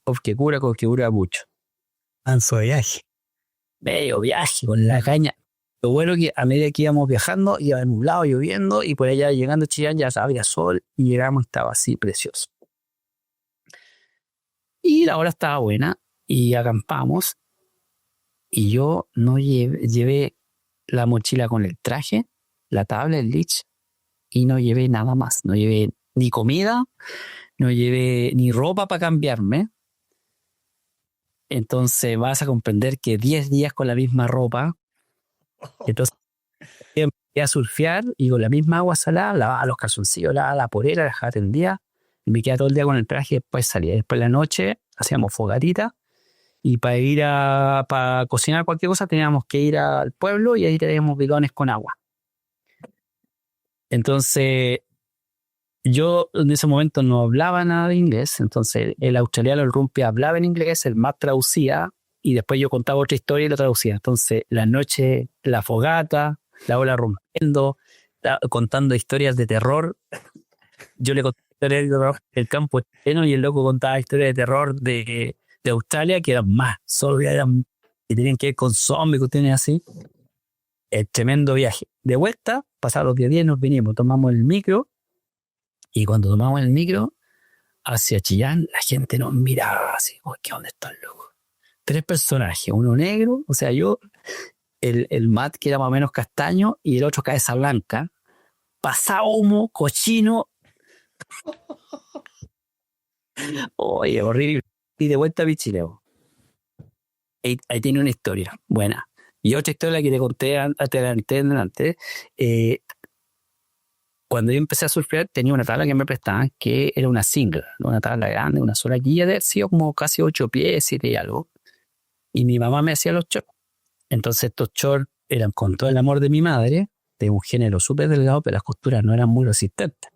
Cofquecura, Bucho. Manso viaje. Medio viaje con la caña. Lo bueno que a medida que íbamos viajando, iba nublado, lloviendo, y por allá llegando a Chillán ya había sol y llegamos, estaba así precioso. Y la hora estaba buena y acampamos. Y yo no llevé la mochila con el traje, la tabla, el lich, y no llevé nada más. No llevé ni comida, no llevé ni ropa para cambiarme. Entonces vas a comprender que 10 días con la misma ropa. Entonces Empecé a surfear y con la misma agua salada lavaba los calzoncillos, lavaba la polera, la dejaba tendida y me quedaba todo el día con el traje y después salía. Después de la noche hacíamos fogatita y para cocinar cualquier cosa teníamos que ir al pueblo y ahí teníamos bidones con agua. Entonces yo en ese momento no hablaba nada de inglés, entonces el australiano, el Rumpi, hablaba en inglés, el Matt traducía y después yo contaba otra historia y lo traducía. Entonces la noche, la fogata, la ola rompiendo, contando historias de terror. Yo le contaba historias de terror del campo chileno y el loco contaba historias de terror de Australia que eran más, solo eran que tenían que ver con zombies, cuestiones así. El tremendo viaje. De vuelta, pasados los 10 nos vinimos, tomamos el micro y cuando tomamos el micro hacia Chillán, la gente nos miraba así, oh, ¿qué dónde están locos? 3 personajes, uno negro, o sea, yo, el Matt que era más o menos castaño y el otro cabeza blanca, pasado humo, cochino. Oye, horrible. Y de vuelta a Pichilemu. Ahí tiene una historia buena. Y otra historia que te conté antes. Cuando yo empecé a surfear tenía una tabla que me prestaban que era una single, una tabla grande, una sola guía de haber sido como casi 8 pies, 7 y algo. Y mi mamá me hacía los shorts. Entonces estos shorts eran con todo el amor de mi madre, de un género súper delgado, pero las costuras no eran muy resistentes.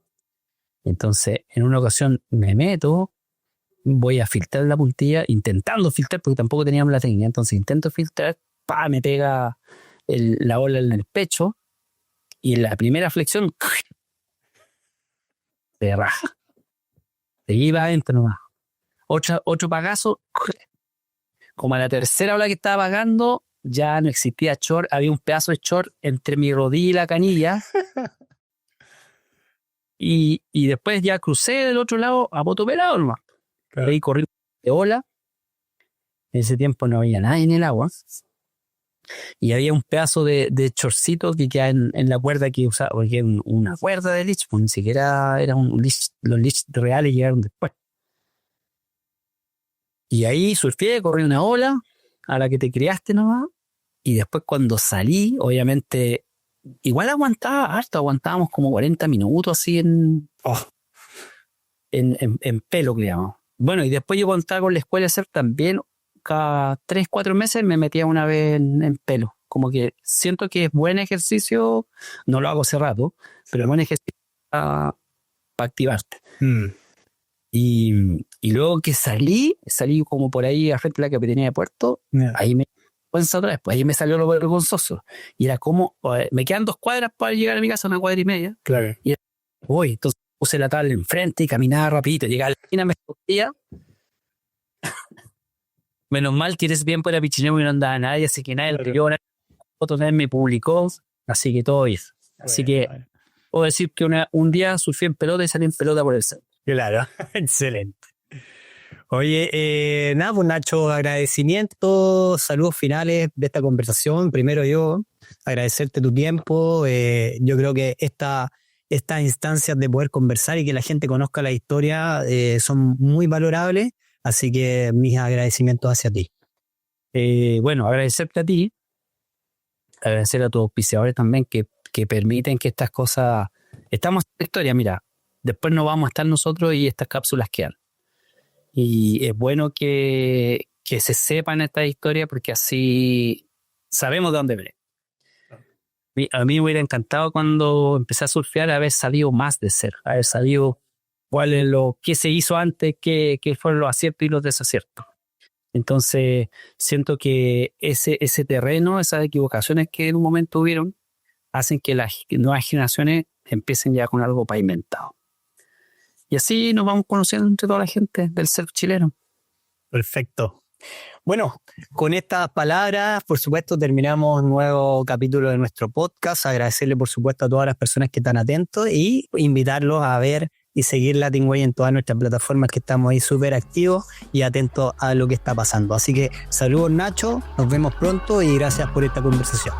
Entonces en una ocasión me meto, voy a filtrar la puntilla, intentando filtrar porque tampoco teníamos la técnica, entonces intento filtrar, me pega la ola en el pecho y en la primera flexión se raja. Se iba adentro nomás. Otro pagazo. Como a la tercera ola que estaba pagando, ya no existía short, había un pedazo de short entre mi rodilla y la canilla. Y después ya crucé del otro lado a poto pelado nomás. Claro. Ahí corrí de ola. En ese tiempo no había nadie en el agua. Y había un pedazo de chorcito que queda en la cuerda que usaba, porque era una cuerda de leech, pues ni siquiera era un leech, los leech reales llegaron después. Y ahí surfé, corrí una ola a la que te criaste nomás, y después cuando salí, obviamente, igual aguantábamos como 40 minutos así en pelo, digamos. Bueno, y después yo contaba con la escuela de surf también, cada 3-4 meses me metía una vez en pelo. Como que siento que es buen ejercicio, no lo hago hace rato, pero es buen ejercicio para activarte. Y luego que salí como por ahí al frente de la capitanía de puerto, ahí me otra vez, pues ahí me salió lo vergonzoso. Y era como, me quedan 2 cuadras para llegar a mi casa, 1 cuadra y media. Claro. Y entonces puse la tabla enfrente y caminaba rapidito, llegaba a la esquina, me escondía. Menos mal que eres bien por Pichilemu y no andaba nadie, así que nadie le dio una foto, nadie me publicó, así que todo bien. Así que puedo decir que un día surfé en pelota y salí en pelota por el centro. Claro, excelente. Oye, nada, pues Nacho, agradecimientos, saludos finales de esta conversación. Primero yo, agradecerte tu tiempo. Yo creo que estas instancias de poder conversar y que la gente conozca la historia son muy valorables. Así que mis agradecimientos hacia ti. Bueno, agradecerte a ti, agradecer a tus auspiciadores también que permiten que estas cosas... Estamos en la historia, mira, después no vamos a estar nosotros y estas cápsulas quedan. Y es bueno que se sepan esta historia porque así sabemos de dónde viene. A mí me hubiera encantado cuando empecé a surfear haber sabido más de surf, haber sabido qué se hizo antes, qué fueron los aciertos y los desaciertos. Entonces siento que ese terreno, esas equivocaciones que en un momento hubieron, hacen que las nuevas generaciones empiecen ya con algo pavimentado. Y así nos vamos conociendo entre toda la gente del surf chileno. Perfecto. Bueno, con estas palabras, por supuesto, terminamos un nuevo capítulo de nuestro podcast. Agradecerle, por supuesto, a todas las personas que están atentos y invitarlos a ver y seguir Latin Way en todas nuestras plataformas, que estamos ahí súper activos y atentos a lo que está pasando. Así que saludos, Nacho, nos vemos pronto y gracias por esta conversación.